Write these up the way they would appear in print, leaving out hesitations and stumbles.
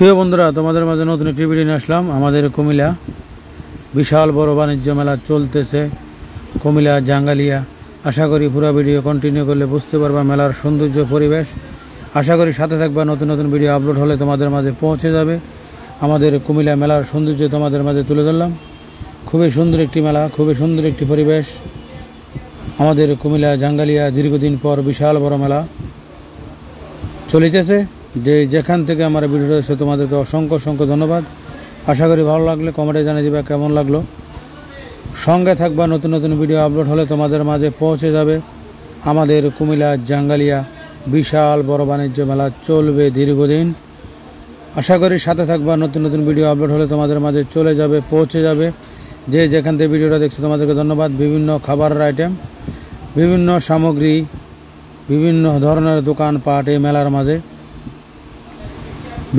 প্রিয় বন্ধুরা, তোমাদের মাঝে নতুন একটি ভিডিও নিয়ে আসলাম। আমাদের কুমিল্লা বিশাল বড় বাণিজ্য মেলা চলতেছে, কুমিল্লা জাঙ্গালিয়া। আশা করি পুরো ভিডিও কন্টিনিউ করলে বুঝতে পারবা মেলার সৌন্দর্য পরিবেশ। আশা করি সাথে থাকবা, নতুন নতুন ভিডিও আপলোড হলে তোমাদের মাঝে পৌঁছে যাবে। আমাদের কুমিল্লা মেলার সৌন্দর্য তোমাদের মাঝে তুলে ধরলাম। খুবই সুন্দর একটি মেলা, খুবই সুন্দর একটি পরিবেশ। আমাদের কুমিল্লা জাঙ্গালিয়া দীর্ঘদিন পর বিশাল বড় মেলা চলিতেছে। যেখান থেকে আমার ভিডিও রয়েছে তোমাদেরকে অসংখ্য অসংখ্য ধন্যবাদ। আশা করি ভালো লাগলে কমেন্টে জানিয়ে দিবা কেমন লাগলো। সঙ্গে থাকবা, নতুন নতুন ভিডিও আপলোড হলে তোমাদের মাঝে পৌঁছে যাবে। আমাদের কুমিল্লা জাঙ্গালিয়া বিশাল বড় বাণিজ্য মেলা চলবে দীর্ঘদিন। আশা করি সাথে থাকবা, নতুন নতুন ভিডিও আপলোড হলে তোমাদের মাঝে চলে যাবে, পৌঁছে যাবে। যেখান থেকে ভিডিওটা দেখছো তোমাদেরকে ধন্যবাদ। বিভিন্ন খাবারের আইটেম, বিভিন্ন সামগ্রী, বিভিন্ন ধরনের দোকানপাট এই মেলার মাঝে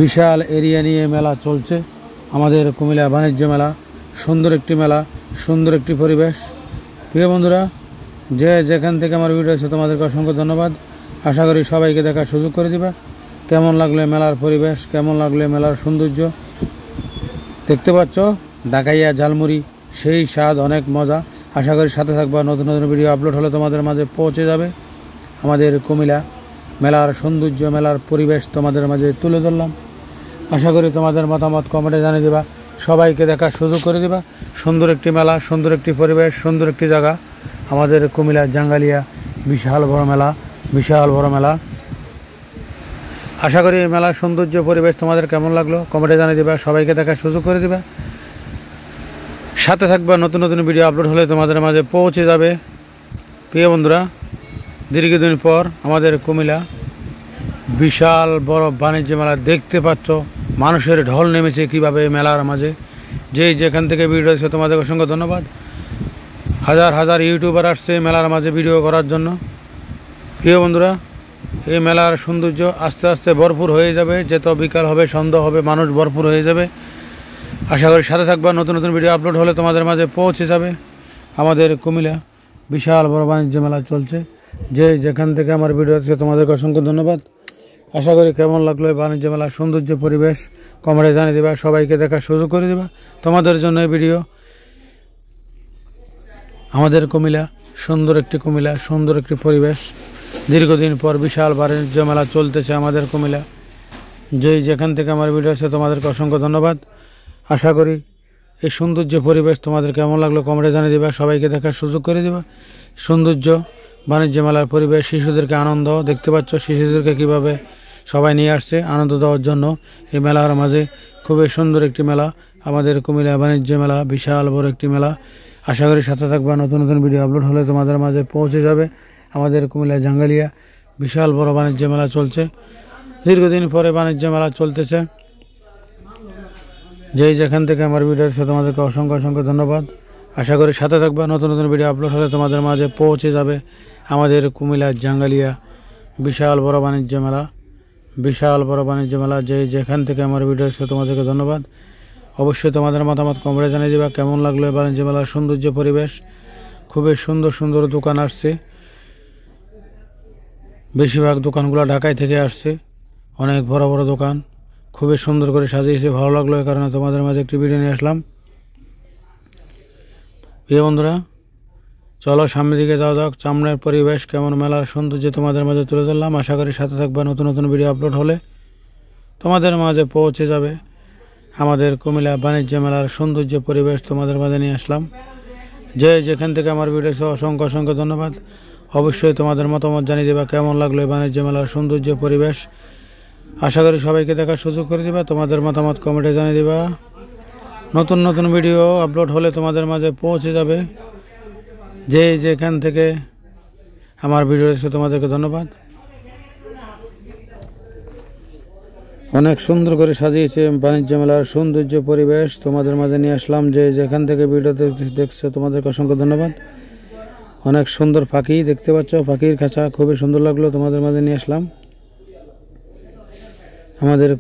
বিশাল এরিয়া নিয়ে মেলা চলছে। আমাদের কুমিল্লা বাণিজ্য মেলা সুন্দর একটি মেলা, সুন্দর একটি পরিবেশ। প্রিয় বন্ধুরা, যেখান থেকে আমার ভিডিও আছে তোমাদেরকে অসংখ্য ধন্যবাদ। আশা করি সবাইকে দেখার সুযোগ করে দিবা। কেমন লাগলে মেলার পরিবেশ, কেমন লাগলে মেলার সৌন্দর্য। দেখতে পাচ্ছ ঢাকাইয়া ঝালমুড়ি, সেই স্বাদ, অনেক মজা। আশা করি সাথে থাকবা, নতুন নতুন ভিডিও আপলোড হলে তোমাদের মাঝে পৌঁছে যাবে। আমাদের কুমিল্লা মেলার সৌন্দর্য, মেলার পরিবেশ তোমাদের মাঝে তুলে ধরলাম। আশা করি তোমাদের মতামত কমেন্টে জানিয়ে দেবা, সবাইকে দেখার সুযোগ করে দিবা। সুন্দর একটি মেলা, সুন্দর একটি পরিবেশ, সুন্দর একটি জায়গা। আমাদের কুমিল্লা জাঙ্গালিয়া বিশাল বড় মেলা, বিশাল বড় মেলা। আশা করি মেলার সৌন্দর্য পরিবেশ তোমাদের কেমন লাগলো কমেন্টে জানিয়ে দিবা, সবাইকে দেখার সুযোগ করে দিবা। সাথে থাকবা, নতুন নতুন ভিডিও আপলোড হলে তোমাদের মাঝে পৌঁছে যাবে। প্রিয় বন্ধুরা, দীর্ঘদিন পর আমাদের কুমিল্লা বিশাল বড় বাণিজ্য মেলা দেখতে পাচ্ছ। মানুষের ঢল নেমেছে কীভাবে মেলার মাঝে। যেখান থেকে ভিডিও আছে তোমাদের অসংখ্য ধন্যবাদ। হাজার হাজার ইউটিউবার আসছে মেলার মাঝে ভিডিও করার জন্য। প্রিয় বন্ধুরা, এই মেলার সৌন্দর্য আস্তে আস্তে ভরপুর হয়ে যাবে। যত বিকাল হবে, সন্ধ্যা হবে, মানুষ ভরপুর হয়ে যাবে। আশা করি সাথে থাকবা, নতুন নতুন ভিডিও আপলোড হলে তোমাদের মাঝে পৌঁছে যাবে। আমাদের কুমিল্লা বিশাল বড় বাণিজ্য মেলা চলছে। যেখান থেকে আমার ভিডিও আছে তোমাদেরকে অসংখ্য ধন্যবাদ। আশা করি কেমন লাগলো এই বাণিজ্য মেলার সৌন্দর্য পরিবেশ কমেন্টে জানিয়ে দেবা, সবাইকে দেখার সুযোগ করে দেবা। তোমাদের জন্য এই ভিডিও। আমাদের কুমিল্লা সুন্দর একটি কুমিল্লা, সুন্দর একটি পরিবেশ। দীর্ঘদিন পর বিশাল বাণিজ্য মেলা চলতেছে আমাদের কুমিল্লা। যেখান থেকে আমার ভিডিও আছে তোমাদেরকে অসংখ্য ধন্যবাদ। আশা করি এই সৌন্দর্য পরিবেশ তোমাদের কেমন লাগলো কমেন্টে জানিয়ে দেবা, সবাইকে দেখার সুযোগ করে দেবা। সৌন্দর্য বাণিজ্য মেলার পরিবেশ, শিশুদেরকে আনন্দ। দেখতে পাচ্ছ শিশুদেরকে কীভাবে সবাই নিয়ে আসছে আনন্দ দেওয়ার জন্য এই মেলার মাঝে। খুবই সুন্দর একটি মেলা আমাদের কুমিল্লা বাণিজ্য মেলা, বিশাল বড় একটি মেলা। আশা করি সাথে থাকবা, নতুন নতুন ভিডিও আপলোড হলে তোমাদের মাঝে পৌঁছে যাবে। আমাদের কুমিল্লা জাঙ্গালিয়া বিশাল বড় বাণিজ্য মেলা চলছে। দীর্ঘদিন পরে বাণিজ্য মেলা চলতেছে। যেখান থেকে আমার ভিডিও আছে তোমাদেরকে অসংখ্য অসংখ্য ধন্যবাদ। আশা করি সাথে থাকবা, নতুন নতুন ভিডিও আপলোড হলে তোমাদের মাঝে পৌঁছে যাবে। আমাদের কুমিল্লা জাঙ্গালিয়া বিশাল বড় বাণিজ্য মেলা, বিশাল বড় বাণিজ্য মেলা। যেখান থেকে আমার ভিডিও আছে তোমাদেরকে ধন্যবাদ। অবশ্যই তোমাদের মতামত কমেন্টে জানিয়ে দেবা কেমন লাগলো এই বাণিজ্য মেলার সৌন্দর্য পরিবেশ। খুবই সুন্দর সুন্দর দোকান আসছে। বেশিরভাগ দোকানগুলো ঢাকায় থেকে আসছে। অনেক বড় বড় দোকান, খুবই সুন্দর করে সাজিয়েছে। ভালো লাগলো, এই কারণে তোমাদের মাঝে একটি ভিডিও নিয়ে আসলাম। প্রিয় বন্ধুরা, চলো সামনের দিকে যাওয়া যাক। সামনের পরিবেশ কেমন, মেলার সৌন্দর্য তোমাদের মাঝে তুলে ধরলাম। আশা করি সাথে থাকবা, নতুন নতুন ভিডিও আপলোড হলে তোমাদের মাঝে পৌঁছে যাবে। আমাদের কুমিল্লা বাণিজ্য মেলার সৌন্দর্য পরিবেশ তোমাদের মাঝে নিয়ে আসলাম। যেখান থেকে আমার ভিডিও অসংখ্য অসংখ্য ধন্যবাদ। অবশ্যই তোমাদের মতামত জানিয়ে দেবা কেমন লাগলো এই বাণিজ্য মেলার সৌন্দর্য পরিবেশ। আশা করি সবাইকে দেখার সুযোগ করে দিবা। তোমাদের মতামত কমেন্টে জানিয়ে দিবা। নতুন নতুন ভিডিও আপলোড হলে তোমাদের মাঝে পৌঁছে যাবে। যেখান থেকে আমার ভিডিও দেখছো তোমাদেরকে ধন্যবাদ। অনেক সুন্দর করে সাজিয়েছে বাণিজ্য মেলার সৌন্দর্য পরিবেশ তোমাদের মাঝে নিয়ে আসলাম। যেখান থেকে ভিডিও দেখছো তোমাদেরকে অসংখ্য ধন্যবাদ। অনেক সুন্দর পাখি দেখতে পাচ্ছ, পাখির খাঁচা খুবই সুন্দর লাগলো, তোমাদের মাঝে নিয়ে আসলাম। আমাদের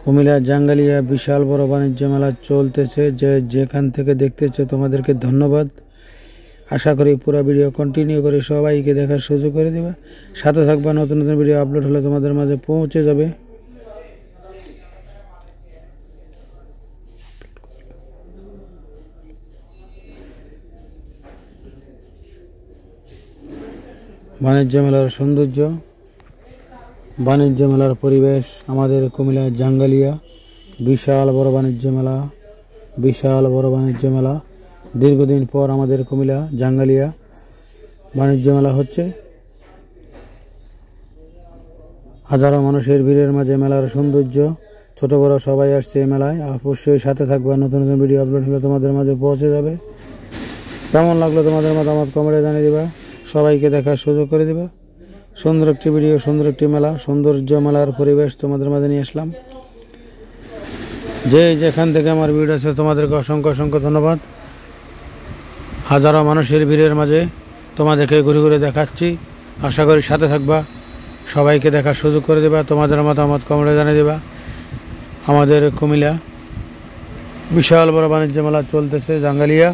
কুমিল্লা জাঙ্গালিয়া বিশাল বড় বাণিজ্য মেলা চলতেছে। যেখান থেকে দেখতেছো তোমাদেরকে ধন্যবাদ। আশা করি পুরো ভিডিও কন্টিনিউ করে সবাইকে দেখার সুযোগ করে দেবে। সাথে থাকবা, নতুন নতুন ভিডিও আপলোড হলে তোমাদের মাঝে পৌঁছে যাবে। বাণিজ্য মেলার সৌন্দর্য, বাণিজ্য মেলার পরিবেশ। আমাদের কুমিল্লা জাঙ্গালিয়া বিশাল বড় বাণিজ্য মেলা, বিশাল বড় বাণিজ্য মেলা। দীর্ঘদিন পর আমাদের কুমিল্লা জাঙ্গালিয়া বাণিজ্য মেলা হচ্ছে। হাজারো মানুষের ভিড়ের মাঝে মেলার সৌন্দর্য, ছোট বড় সবাই আসছে এই মেলায়। অবশ্যই সাথে থাকবে, নতুন নতুন ভিডিও আপলোড হলে তোমাদের মাঝে পৌঁছে যাবে। কেমন লাগলো তোমাদের মতামত কমেন্টে জানিয়ে দিবা, সবাইকে দেখার সুযোগ করে দিবা। সুন্দর একটি ভিডিও, সুন্দর একটি মেলা, সৌন্দর্য মেলার পরিবেশ তোমাদের মাঝে নিয়ে আসলাম। যেখান থেকে আমার ভিডিও আছে তোমাদেরকে অসংখ্য অসংখ্য ধন্যবাদ। হাজারো মানুষের ভিড়ের মাঝে তোমাদেরকে ঘুরে ঘুরে দেখাচ্ছি। আশা করি সাথে থাকবা, সবাইকে দেখার সুযোগ করে দেবা, তোমাদের মতামত কমেন্টে জানিয়ে দেবা। আমাদের কুমিল্লা বিশাল বড় বাণিজ্য মেলা চলতেছে জাঙ্গালিয়া।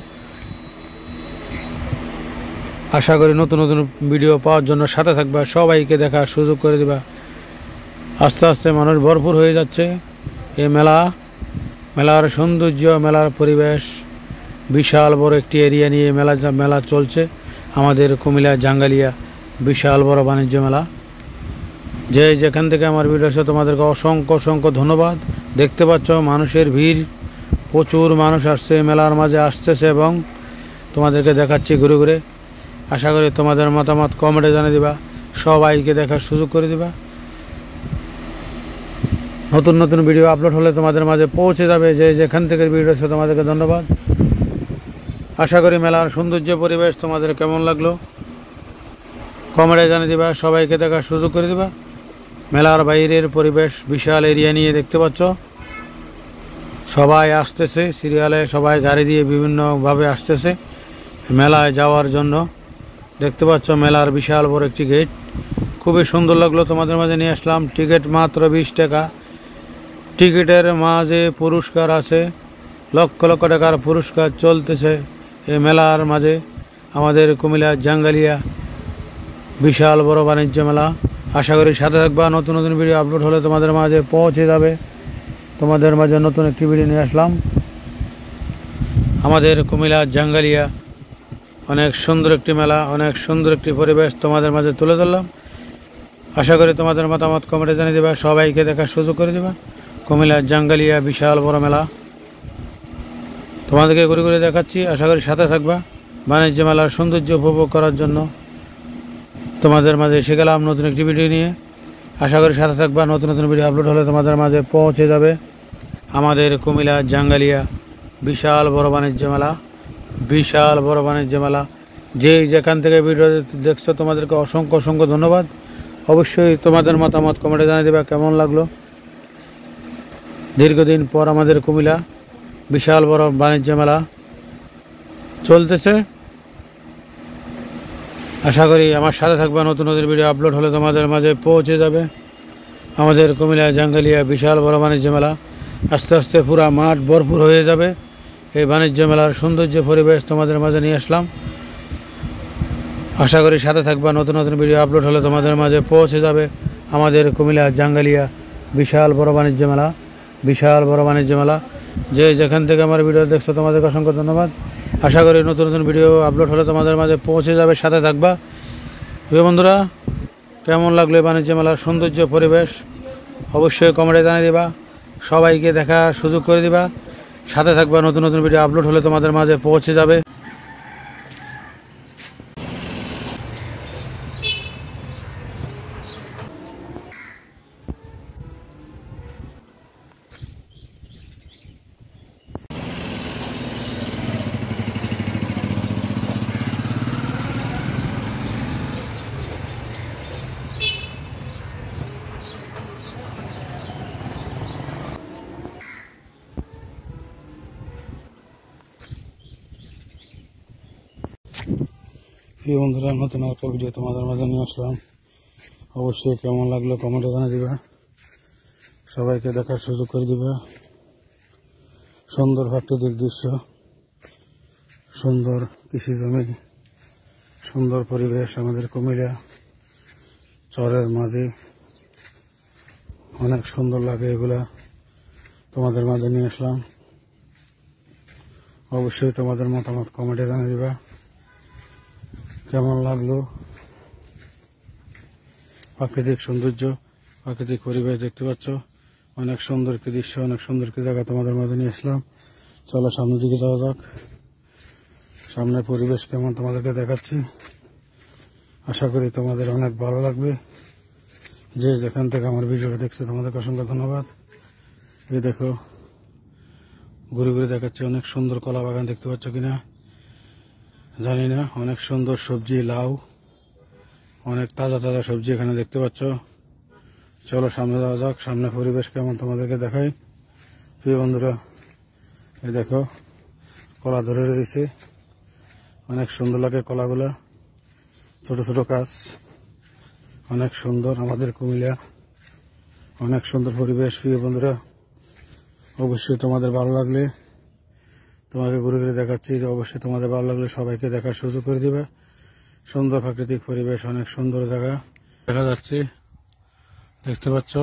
আশা করি নতুন নতুন ভিডিও পাওয়ার জন্য সাথে থাকবা, সবাইকে দেখার সুযোগ করে দিবা। আস্তে আস্তে মানুষ ভরপুর হয়ে যাচ্ছে। এই মেলার সৌন্দর্য, মেলার পরিবেশ, বিশাল বড় একটি এরিয়া নিয়ে মেলা চলছে আমাদের কুমিল্লা জাঙ্গালিয়া বিশাল বড় বাণিজ্য মেলা। যেখান থেকে আমার ভিডিও আছে তোমাদেরকে অসংখ্য অসংখ্য ধন্যবাদ। দেখতে পাচ্ছ মানুষের ভিড়, প্রচুর মানুষ আসছে মেলার মাঝে আসতেছে এবং তোমাদেরকে দেখাচ্ছি ঘুরে ঘুরে। আশা করি তোমাদের মতামত কমেন্টে জানিয়ে দিবা, সবাইকে দেখার সুযোগ করে দিবা। নতুন নতুন ভিডিও আপলোড হলে তোমাদের মাঝে পৌঁছে যাবে। যেখান থেকে ভিডিও আছে তোমাদেরকে ধন্যবাদ। আশা করি মেলার সৌন্দর্য পরিবেশ তোমাদের কেমন লাগলো কমেন্টে জানিয়ে দিবা, সবাইকে দেখার সুযোগ করে দিবা। মেলার বাইরের পরিবেশ, বিশাল এরিয়া নিয়ে দেখতে পাচ্ছ সবাই আসতেছে সিরিয়ালে, সবাই গাড়ি দিয়ে বিভিন্নভাবে আসতেছে মেলায় যাওয়ার জন্য। দেখতে পাচ্ছ মেলার বিশাল বড় একটি গেট, খুবই সুন্দর লাগলো, তোমাদের মাঝে নিয়ে আসলাম। টিকিট মাত্র 20 টাকা। টিকিটের মাঝে পুরস্কার আছে, লক্ষ লক্ষ টাকার পুরস্কার চলতেছে এই মেলার মাঝে। আমাদের কুমিল্লা জাঙ্গালিয়া বিশাল বড় বাণিজ্য মেলা। আশা করি সাথে থাকবা, নতুন নতুন ভিডিও আপলোড হলে তোমাদের মাঝে পৌঁছে যাবে। তোমাদের মাঝে নতুন একটি ভিডিও নিয়ে আসলাম। আমাদের কুমিল্লা জাঙ্গালিয়া অনেক সুন্দর একটি মেলা, অনেক সুন্দর একটি পরিবেশ তোমাদের মাঝে তুলে ধরলাম। আশা করি তোমাদের মতামত কমেন্টে জানিয়ে দেবা, সবাইকে দেখার সুযোগ করে দেবা। কুমিল্লা জাঙ্গালিয়া বিশাল বড় মেলা তোমাদেরকে ঘুরে ঘুরে দেখাচ্ছি। আশা করি সাথে থাকবা, বাণিজ্য মেলার সৌন্দর্য উপভোগ করার জন্য তোমাদের মাঝে এসে গেলাম নতুন একটি ভিডিও নিয়ে। আশা করি সাথে থাকবা, নতুন নতুন ভিডিও আপলোড হলে তোমাদের মাঝে পৌঁছে যাবে। আমাদের কুমিল্লা জাঙ্গালিয়া বিশাল বড় বাণিজ্য মেলা, বিশাল বড় বাণিজ্য মেলা। যেখান থেকে ভিডিও দেখছো তোমাদেরকে অসংখ্য অসংখ্য ধন্যবাদ। অবশ্যই তোমাদের মতামত কমেন্টে জানিয়ে দেবা কেমন লাগলো। দীর্ঘদিন পর আমাদের কুমিল্লা বিশাল বড় বাণিজ্য মেলা চলতেছে। আশা করি আমার সাথে থাকবে, নতুন নতুন ভিডিও আপলোড হলে তোমাদের মাঝে পৌঁছে যাবে। আমাদের কুমিল্লা জাঙ্গালিয়া বিশাল বড় বাণিজ্য মেলা আস্তে আস্তে পুরা মাঠ ভরপুর হয়ে যাবে। এই বাণিজ্য মেলার সৌন্দর্য পরিবেশ তোমাদের মাঝে নিয়ে আসলাম। আশা করি সাথে থাকবা, নতুন নতুন ভিডিও আপলোড হলে তোমাদের মাঝে পৌঁছে যাবে। আমাদের কুমিল্লা জাঙ্গালিয়া বিশাল বড় বাণিজ্য মেলা, বিশাল বড় বাণিজ্য মেলা। যেখান থেকে আমার ভিডিও দেখছো তোমাদেরকে অসংখ্য ধন্যবাদ। আশা করি নতুন নতুন ভিডিও আপলোড হলে তোমাদের মাঝে পৌঁছে যাবে, সাথে থাকবা। প্রিয় বন্ধুরা, কেমন লাগলো এই বাণিজ্য মেলার সৌন্দর্য পরিবেশ অবশ্যই কমেন্টে জানিয়ে দিবা, সবাইকে দেখার সুযোগ করে দিবা। সাথে থাকবা, নতুন নতুন ভিডিও আপলোড হলে তোমাদের মাঝে পৌঁছে যাবে। প্রিয় বন্ধুরা, নতুন একটা ভিডিও তোমাদের মাঝে নিয়ে আসলাম। অবশ্যই কেমন লাগলো কমেন্টে জানিয়ে দিবা, সবাইকে দেখার সুযোগ করে দিবা। সুন্দর প্রাকৃতিক দৃশ্য, সুন্দর কৃষি জমি, সুন্দর পরিবেশ আমাদের কুমিল্লা চরের মাঝে। অনেক সুন্দর লাগে এগুলা, তোমাদের মাঝে নিয়ে আসলাম। অবশ্যই তোমাদের মতামত কমেন্টে জানিয়ে দিবা কেমন লাগলো। প্রাকৃতিক সৌন্দর্য, প্রাকৃতিক পরিবেশ দেখতে পাচ্ছ। অনেক সুন্দর কি দৃশ্য, অনেক সুন্দর কি জায়গা তোমাদের মাঝে নিয়ে আসলাম। চলো সামনের দিকে যাওয়া যাক। সামনের পরিবেশ কেমন তোমাদেরকে দেখাচ্ছি। আশা করি তোমাদের অনেক ভালো লাগবে। যে যেখান থেকে আমার ভিডিওটা দেখছো তোমাদেরকে অসংখ্য ধন্যবাদ। এই দেখো ঘুরে ঘুরে দেখাচ্ছি, অনেক সুন্দর কলা বাগান দেখতে পাচ্ছ কিনা জানি না। অনেক সুন্দর সবজি, লাউ, অনেক তাজা তাজা সবজি এখানে দেখতে পাচ্ছ। চলো সামনে যাওয়া যাক। সামনে পরিবেশ কেমন তোমাদেরকে দেখাই। প্রিয় বন্ধুরা, এই দেখো কলা ধরে রয়েছে, অনেক সুন্দর লাগে কলাগুলা, ছোট ছোট গাছ, অনেক সুন্দর আমাদের কুমিল্লা, অনেক সুন্দর পরিবেশ। প্রিয় বন্ধুরা, অবশ্যই তোমাদের ভালো লাগলে, তোমাকে ঘুরে ঘুরে দেখাচ্ছি, অবশ্যই তোমাদের ভালো লাগলে সবাইকে দেখার সুযোগ করে দিবে। সুন্দর প্রাকৃতিক পরিবেশ, অনেক সুন্দর জায়গা দেখা যাচ্ছে, দেখতে পাচ্ছ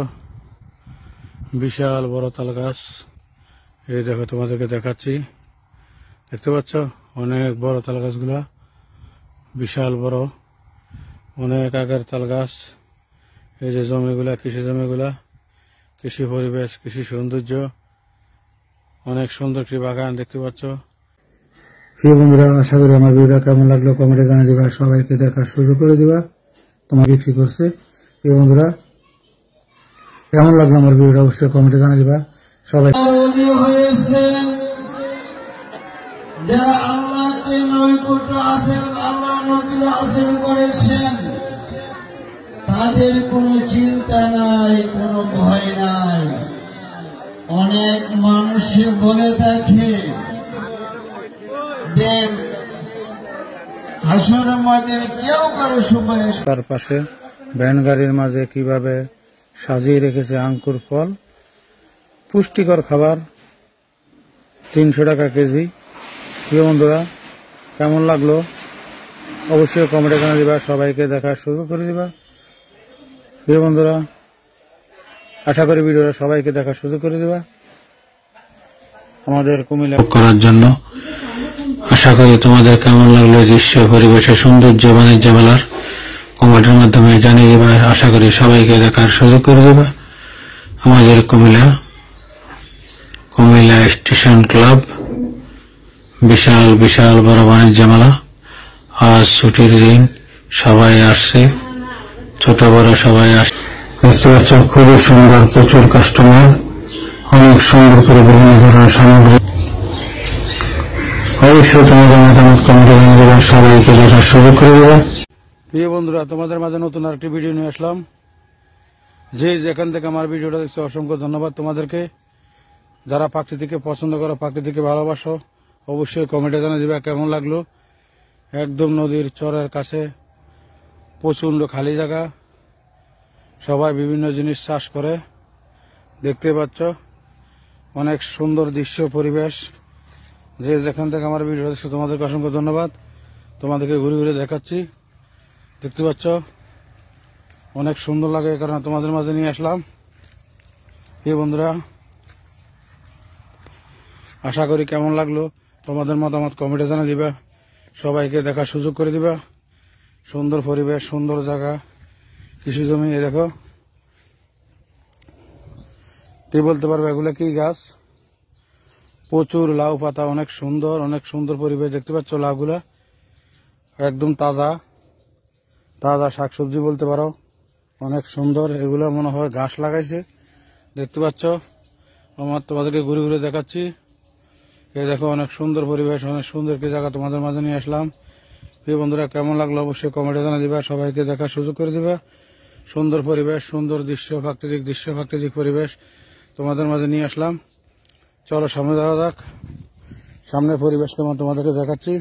বিশাল বড় তাল গাছ। এই দেখো তোমাদেরকে দেখাচ্ছি, দেখতে পাচ্ছ অনেক বড় তাল গাছগুলা, বিশাল বড়, অনেক আগের তাল গাছ। এই যে জমিগুলা, কৃষি জমিগুলা, কৃষি পরিবেশ, কৃষি সৌন্দর্য, অনেক সুন্দর একটি বাগান দেখতে পাচ্ছ। প্রিয় বন্ধুরা, আশা করি আমার ভিডিওটা কেমন লাগলো কমেন্টে জানিয়ে দিবা, সবাইকে দেখার সুযোগ করে দিবা। তোমার বিক্রি করছে। প্রিয় বন্ধুরা, কেমন লাগলো আমার ভিডিওটা অবশ্যই কমেন্টে জানিয়ে দিবা। সবাই যারা আল্লাহকে নৈকট্য হাসিল, আল্লাহ নৈকট্য হাসিল করেছেন, তাদের কোনো চিন্তা নাই, কোনো ভয় নাই। অনেক মানুষ বলে থাকে দেব হাসরের মধ্যে কেউ কারো সুপারিশ। তার পাশে ভ্যান গাড়ির মাঝে কিভাবে সাজিয়ে রেখেছে আঙ্কুর ফল, পুষ্টিকর খাবার, 300 টাকা কেজি। প্রিয় বন্ধুরা, কেমন লাগলো অবশ্যই কমেন্টে জানিয়ে দিবা, সবাইকে দেখার সুযোগ করে দিবা। প্রিয় বন্ধুরা, আশা করি ভিডিওটা সবাইকে দেখার সুযোগ করে দিবা আমাদের কুমিল্লা করার জন্য। আশা করি তোমাদের কেমন লাগলো দৃশ্য, পরিবেশের সৌন্দর্য, বাণিজ্য মেলার কমেন্টের মাধ্যমে জানিয়ে দিবা। আশা করি সবাইকে দেখার সুযোগ করে দেবা আমাদের কুমিল্লা স্টেশন ক্লাব। বিশাল বিশাল বড় বাণিজ্য মেলা, আজ ছুটির দিন, সবাই আসছে, ছোট বড় সবাই আসছে। দেখতে পাচ্ছ খুবই সুন্দর, প্রচুর কাস্টমার, অনেক সুন্দর করে বিভিন্ন ধরনের সামগ্রী। অবশ্যই তোমাদের মতামত কমেন্টে জানিয়ে দেবা, সবাইকে দেখার সুযোগ করে দেবা। প্রিয় বন্ধুরা, তোমাদের মাঝে নতুন আরেকটি ভিডিও নিয়ে আসলাম। যে যেখান থেকে আমার ভিডিওটা দেখছো অসংখ্য ধন্যবাদ তোমাদেরকে। যারা প্রাকৃতিকে পছন্দ করো, প্রাকৃতিকে ভালোবাসো, অবশ্যই কমেন্টে জানিয়ে দিবা কেমন লাগলো। একদম নদীর চরের কাছে, প্রচন্ড খালি জায়গা, সবাই বিভিন্ন জিনিস চাষ করে, দেখতে পাচ্ছ অনেক সুন্দর দৃশ্য, পরিবেশ। যে যেখান থেকে আমার ভিডিও দেখছো তোমাদেরকে অসংখ্য ধন্যবাদ। তোমাদেরকে ঘুরে ঘুরে দেখাচ্ছি, দেখতে পাচ্ছ অনেক সুন্দর লাগে, এই কারণে তোমাদের মাঝে নিয়ে আসলাম। এই বন্ধুরা, আশা করি কেমন লাগলো তোমাদের মতামত কমেন্টে জানিয়ে দিবা, সবাইকে দেখার সুযোগ করে দিবা। সুন্দর পরিবেশ, সুন্দর জায়গা, কৃষি জমি। এই দেখো, কে বলতে পারবে এগুলো কি গাছ? প্রচুর লাউ পাতা, অনেক সুন্দর, অনেক সুন্দর পরিবেশ। দেখতে পাচ্ছ লাউগুলা একদম তাজা তাজা, শাকসবজি বলতে পারো, অনেক সুন্দর। এগুলো মনে হয় ঘাস লাগাইছে, দেখতে পাচ্ছ। আমার তোমাদেরকে ঘুরে ঘুরে দেখাচ্ছি। এই দেখো অনেক সুন্দর পরিবেশ, অনেক সুন্দর কি জায়গা তোমাদের মাঝে নিয়ে আসলাম। প্রিয় বন্ধুরা, কেমন লাগলো অবশ্যই কমেন্টে জানিয়ে দিবা, সবাইকে দেখার সুযোগ করে দিবা। সুন্দর পরিবেশ, সুন্দর দৃশ্য, প্রাকৃতিক দৃশ্য, প্রাকৃতিক পরিবেশ তোমাদের মাঝে নিয়ে আসলাম। চলো সামনে যাওয়া যাক। সামনে পরিবেশ কেমন তোমাদেরকে দেখাচ্ছি।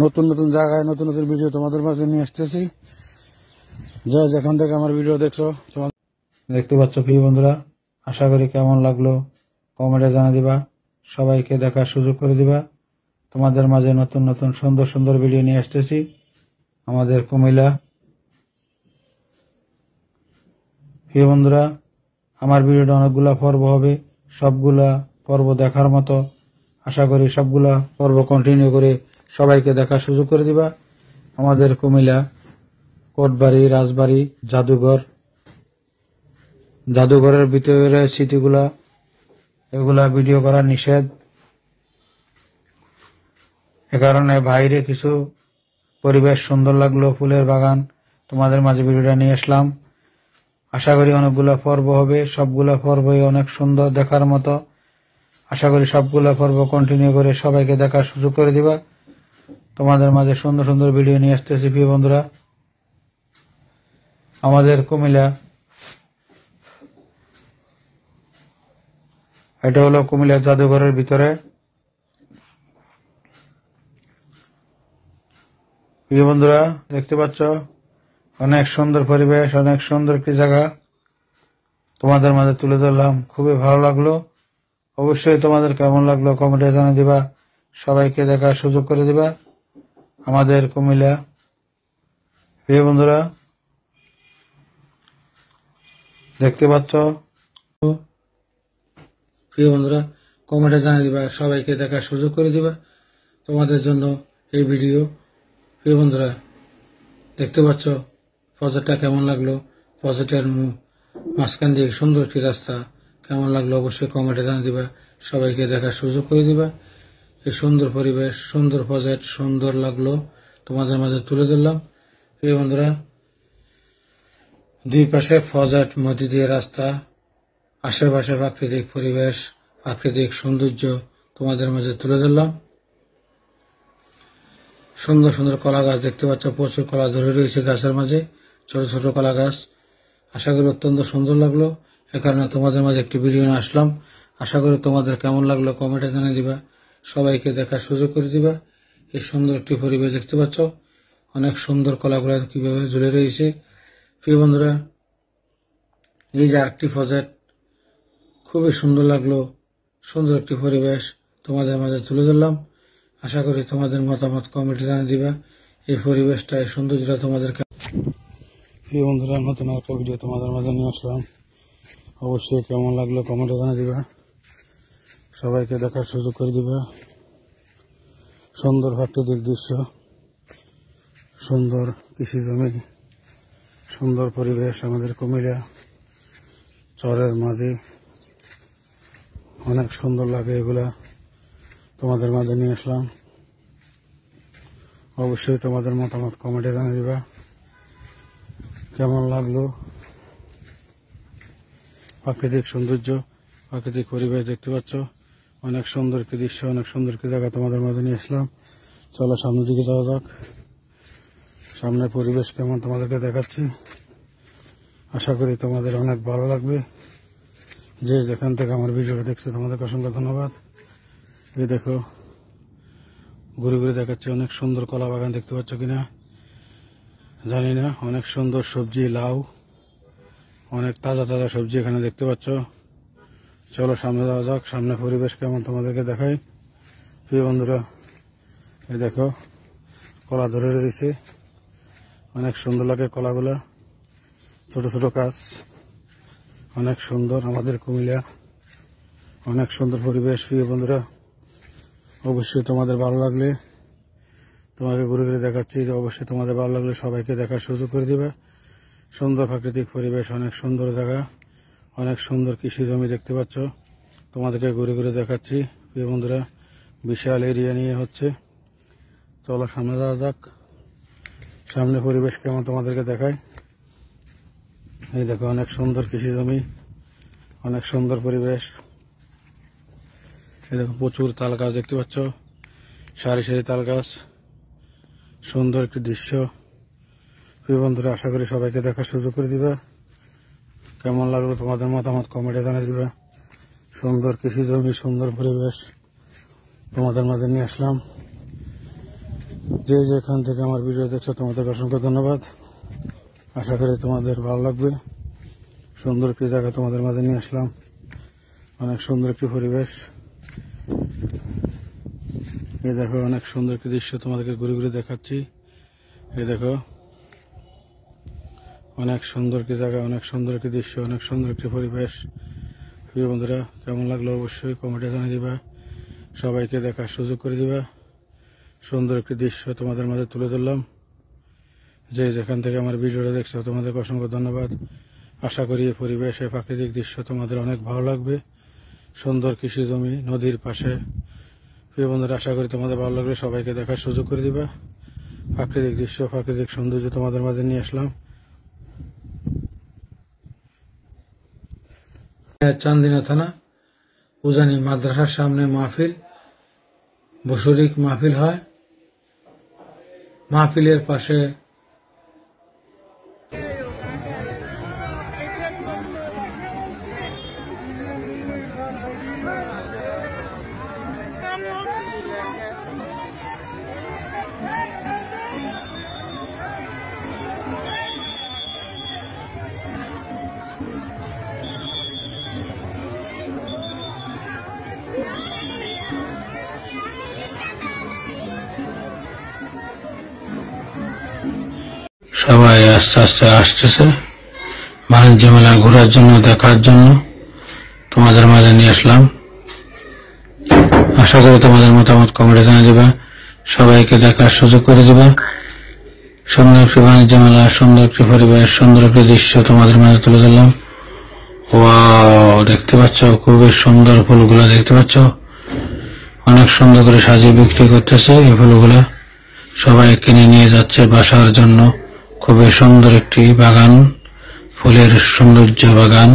নতুন নতুন জায়গায় নতুন নতুন ভিডিও তোমাদের মাঝে নিয়ে আসতেছি। যা যেখান থেকে আমার ভিডিও দেখছো দেখতে পাচ্ছ। প্রিয় বন্ধুরা, আশা করি কেমন লাগলো কমেন্টে জানিয়ে দিবা, সবাইকে দেখার সুযোগ করে দিবা। তোমাদের মাঝে নতুন নতুন সুন্দর সুন্দর ভিডিও নিয়ে আসতেছি আমাদের কুমিল্লা। প্রিয় বন্ধুরা, আমার ভিডিওটা অনেকগুলা পর্ব হবে, সবগুলা পর্ব দেখার মতো। আশা করি সবগুলা পর্ব কন্টিনিউ করে সবাইকে দেখার সুযোগ করে দিবা আমাদের কুমিল্লা কোটবাড়ি, রাজবাড়ি, জাদুঘর, জাদুঘরের ভিতরে স্মৃতিগুলা, এগুলা ভিডিও করা নিষেধ। এ কারণে বাইরে কিছু পরিবেশ সুন্দর লাগলো, ফুলের বাগান, তোমাদের মাঝে ভিডিওটা নিয়ে আসলাম। আশা করি অনেকগুলো পর্ব হবে, সবগুলো পর্বই অনেক সুন্দর দেখার মতো। আশা করি সবগুলো পর্ব কন্টিনিউ করে সবাইকে দেখার সুযোগ করে দিবা। তোমাদের মাঝে সুন্দর সুন্দর ভিডিও নিয়ে আসতেছি প্রিয় বন্ধুরা। আমাদের কুমিল্লা, এটা হলো কুমিল্লা জাদুঘরের ভিতরে। প্রিয় বন্ধুরা দেখতে পাচ্ছ অনেক সুন্দর পরিবেশ, অনেক সুন্দর একটি জায়গা তোমাদের মাঝে তুলে ধরলাম। খুবই ভালো লাগলো। অবশ্যই তোমাদের কেমন লাগলো কমেন্টে জানিয়ে দিবা, সবাইকে দেখার সুযোগ করে দিবা আমাদের কুমিল্লা। প্রিয় বন্ধুরা দেখতে পাচ্ছ, প্রিয় বন্ধুরা কমেন্টে জানিয়ে দিবা, সবাইকে দেখার সুযোগ করে দিবা তোমাদের জন্য এই ভিডিও। প্রিয় বন্ধুরা দেখতে পাচ্ছ প্রজেক্টটা কেমন লাগলো, প্রজেক্টের মাঝখান দিয়ে সুন্দর একটি রাস্তা কেমন লাগলো অবশ্যই কমেন্টে জানিয়ে দিবা, সবাইকে দেখার সুযোগ করে দিবা। এই সুন্দর পরিবেশ, সুন্দর প্রজেক্ট, সুন্দর লাগলো তোমাদের মাঝে তুলে ধরলাম। প্রিয় বন্ধুরা দুই পাশে প্রজেক্ট, মধ্যে দিয়ে রাস্তা, আশেপাশে প্রাকৃতিক পরিবেশ, প্রাকৃতিক সৌন্দর্য তোমাদের মাঝে তুলে ধরলাম। সুন্দর সুন্দর কলা গাছ দেখতে পাচ্ছ, প্রচুর কলা ধরে রয়েছে গাছের মাঝে, ছোট ছোট কলা গাছ। আশা করি অত্যন্ত সুন্দর লাগলো, এ কারণে তোমাদের মাঝে একটি ভিডিও নিয়ে আসলাম। আশা করি তোমাদের কেমন লাগলো কমেন্টে জানিয়ে দিবা, সবাইকে দেখার সুযোগ করে দিবা। এই সুন্দর একটি পরিবেশ দেখতে পাচ্ছ, অনেক সুন্দর কলাগুলো কিভাবে ঝুলে রয়েছে। প্রিয় বন্ধুরা এই যে আরেকটি প্রজেক্ট, খুবই সুন্দর লাগলো, সুন্দর একটি পরিবেশ তোমাদের মাঝে তুলে ধরলাম। আশা করি তোমাদের মতামত কমেন্টে জানিয়ে দিবা, এই পরিবেশটা, এই সৌন্দর্যটা তোমাদের। প্রিয় বন্ধুরা নতুন একটা ভিডিও তোমাদের মাঝে নিয়ে আসলাম, অবশ্যই কেমন লাগলো কমেন্টে জানিয়ে দিবা, সবাইকে দেখার সুযোগ করে দিবা। সুন্দর প্রাকৃতিক দৃশ্য, সুন্দর কৃষি জমি, সুন্দর পরিবেশ আমাদের কুমিল্লা চরের মাঝে, অনেক সুন্দর লাগে এগুলা তোমাদের মাঝে নিয়ে আসলাম। অবশ্যই তোমাদের মতামত কমেন্টে জানিয়ে দিবা, কেমন লাগলো প্রাকৃতিক সৌন্দর্য, প্রাকৃতিক পরিবেশ দেখতে পাচ্ছ, অনেক সুন্দর একটি দৃশ্য, অনেক সুন্দর একটি জায়গা তোমাদের মাঝে নিয়ে আসলাম। চলো সামনের দিকে যাওয়া যাক, সামনের পরিবেশ কেমন তোমাদেরকে দেখাচ্ছি। আশা করি তোমাদের অনেক ভালো লাগবে। যে যেখান থেকে আমার ভিডিওটা দেখছো তোমাদেরকে অসংখ্য ধন্যবাদ। এই দেখো ঘুরে ঘুরে দেখাচ্ছি, অনেক সুন্দর কলা বাগান দেখতে পাচ্ছ কিনা জানি না, অনেক সুন্দর সবজি, লাউ, অনেক তাজা তাজা সবজি এখানে দেখতে পাচ্ছ। চলো সামনে যাওয়া যাক, সামনে পরিবেশ কেমন তোমাদেরকে দেখাই। প্রিয় বন্ধুরা এই দেখো কলা ধরে রয়েছে, অনেক সুন্দর লাগে কলাগুলা, ছোট ছোট গাছ, অনেক সুন্দর আমাদের কুমিল্লা, অনেক সুন্দর পরিবেশ। প্রিয় বন্ধুরা অবশ্যই তোমাদের ভালো লাগলে, তোমাকে ঘুরে ঘুরে দেখাচ্ছি, অবশ্যই তোমাদের ভালো লাগলে সবাইকে দেখার সুযোগ করে দিবে। সুন্দর প্রাকৃতিক পরিবেশ, অনেক সুন্দর জায়গা, অনেক সুন্দর কৃষি জমি দেখতে পাচ্ছ, তোমাদেরকে ঘুরে ঘুরে দেখাচ্ছি। প্রিয় বন্ধুরা বিশাল এরিয়া নিয়ে হচ্ছে, চলো সামনে যাওয়া যাক, সামনে পরিবেশ কেমন তোমাদেরকে দেখায়। এই দেখো অনেক সুন্দর কৃষি জমি, অনেক সুন্দর পরিবেশ। এই দেখো প্রচুর তাল গাছ দেখতে পাচ্ছ, সারি সারি তাল গাছ, সুন্দর একটি দৃশ্য। প্রিয় বন্ধুরা আশা করি সবাইকে দেখার সুযোগ করে দিবা, কেমন লাগলো তোমাদের মতামত কমেন্টে জানিয়ে দিবা। সুন্দর কৃষি জমি, সুন্দর পরিবেশ তোমাদের মাঝে নিয়ে আসলাম। যে যেখান থেকে আমার ভিডিও দেখছো তোমাদের অসংখ্য ধন্যবাদ। আশা করি তোমাদের ভালো লাগবে। সুন্দর একটি জায়গা তোমাদের মাঝে নিয়ে আসলাম, অনেক সুন্দর একটি পরিবেশ। এই দেখো অনেক সুন্দর একটি দৃশ্য তোমাদেরকে ঘুরে ঘুরে দেখাচ্ছি। এই দেখো অনেক সুন্দর একটি জায়গা, অনেক সুন্দর একটি দৃশ্য, অনেক সুন্দর একটি পরিবেশ। প্রিয় বন্ধুরা কেমন লাগলো অবশ্যই কমেন্টে জানিয়ে দিবা, সবাইকে দেখার সুযোগ করে দিবা। সুন্দর একটি দৃশ্য তোমাদের মাঝে তুলে ধরলাম। যে যেখান থেকে আমার ভিডিওটা দেখছো তোমাদের অসংখ্য ধন্যবাদ। আশা করি এই পরিবেশে প্রাকৃতিক দৃশ্য তোমাদের অনেক ভালো লাগবে। সুন্দর কৃষি জমি নদীর পাশে। প্রিয় বন্ধুরা, আশা করি তোমাদের ভালো লাগলে সবাইকে দেখার সুযোগ করে দিবা। প্রাকৃতিক দৃশ্য, প্রাকৃতিক সৌন্দর্য তোমাদের মাঝে নিয়ে আসলাম। চান্দিনা থানা উজানি মাদ্রাসার সামনে মাহফিল, বছরিক মাহফিল হয়। মাহফিলের পাশে সবাই আস্তে আস্তে আসতেছে বাণিজ্য মেলা ঘোরার জন্য, দেখার জন্য তোমাদের মাঝে নিয়ে আসলাম। আশা করি তোমাদের মতামত কমেন্টে জানিয়ে দেবা, সবাইকে দেখার সুযোগ করে দিবা। সুন্দর একটি বাণিজ্য মেলা, সুন্দর একটি পরিবেশ, সুন্দর একটি দৃশ্য তোমাদের মাঝে তুলে ধরলাম। ওয়াও, দেখতে পাচ্ছ খুবই সুন্দর ফুলগুলো, দেখতে পাচ্ছ অনেক সুন্দর করে সাজিয়ে বিক্রি করতেছে এই ফুলগুলা। সবাই কিনে নিয়ে যাচ্ছে বাসার জন্য। খুবই সুন্দর একটি বাগান, ফুলের সৌন্দর্য বাগান,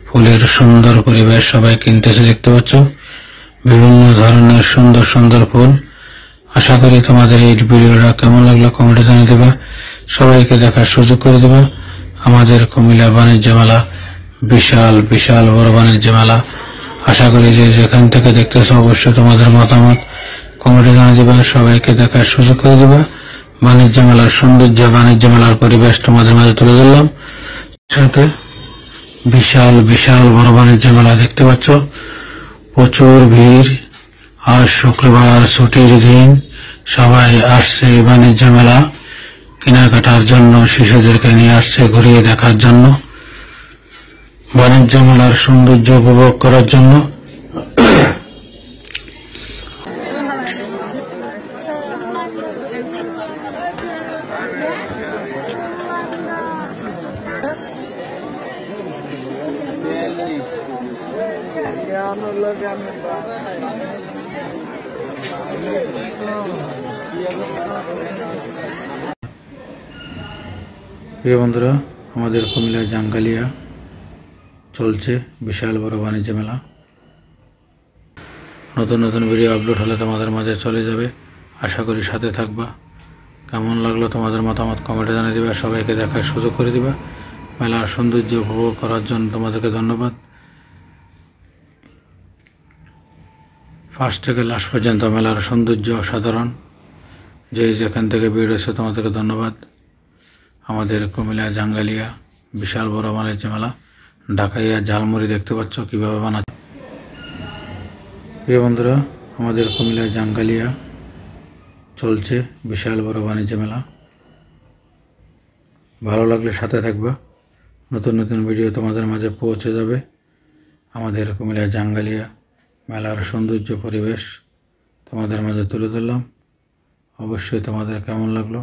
ফুলের সুন্দর পরিবেশ, সবাই কিনতেছে দেখতে পাচ্ছ বিভিন্ন ধরনের সুন্দর সুন্দর ফুল। আশা করি তোমাদের এই ভিডিওটা কেমন লাগলো কমেন্টে জানিয়ে দেবা, সবাইকে দেখার সুযোগ করে দেবা। আমাদের কুমিল্লা বাণিজ্য মেলা বিশাল বিশাল বড় বাণিজ্য মেলা। আশা করি যে যেখান থেকে দেখতেছো অবশ্যই তোমাদের মতামত কমেন্টে জানিয়ে দেবা, সবাইকে দেখার সুযোগ করে দেবা। বাণিজ্য মেলার সৌন্দর্য, বাণিজ্য মেলার পরিবেশ তোমাদের মাঝে তুলে ধরলাম। সাথে বিশাল বিশাল বড় বাণিজ্য মেলা দেখতে পাচ্ছ, প্রচুর ভিড়। আজ শুক্রবার, ছুটির দিন, সবাই আসছে বাণিজ্য মেলা কেনাকাটার জন্য, শিশুদেরকে নিয়ে আসছে ঘুরিয়ে দেখার জন্য, বাণিজ্য মেলার সৌন্দর্য উপভোগ করার জন্য। প্রিয় বন্ধুরা, আমাদের কুমিল্লা জাঙ্গালিয়া চলছে বিশাল বড় বাণিজ্য মেলা। নতুন নতুন ভিডিও আপলোড হলে তোমাদের মাঝে চলে যাবে। আশা করি সাথে থাকবা। কেমন লাগলো তোমাদের মতামত কমেন্টে জানিয়ে দিবা, সবাইকে দেখার সুযোগ করে দিবা। মেলার সৌন্দর্য উপভোগ করার জন্য তোমাদেরকে ধন্যবাদ। ফার্স্ট থেকে লাস্ট পর্যন্ত মেলার সৌন্দর্য অসাধারণ। যে যেখান থেকে ভিড় হয়েছে তোমাদেরকে ধন্যবাদ। আমাদের কুমিল্লা জাঙ্গালিয়া বিশাল বড় বাণিজ্য মেলা। ঢাকাইয়া ঝালমুড়ি দেখতে পাচ্ছ কিভাবে বানাচ্ছে। প্রিয় বন্ধুরা, আমাদের কুমিল্লা জাঙ্গালিয়া চলছে বিশাল বড় বাণিজ্য মেলা। ভালো লাগলে সাথে থাকবা। নতুন নতুন ভিডিও তোমাদের মাঝে পৌঁছে যাবে। আমাদের কুমিল্লা জাঙ্গালিয়া মেলার সৌন্দর্য পরিবেশ তোমাদের মাঝে তুলে ধরলাম। অবশ্যই তোমাদের কেমন লাগলো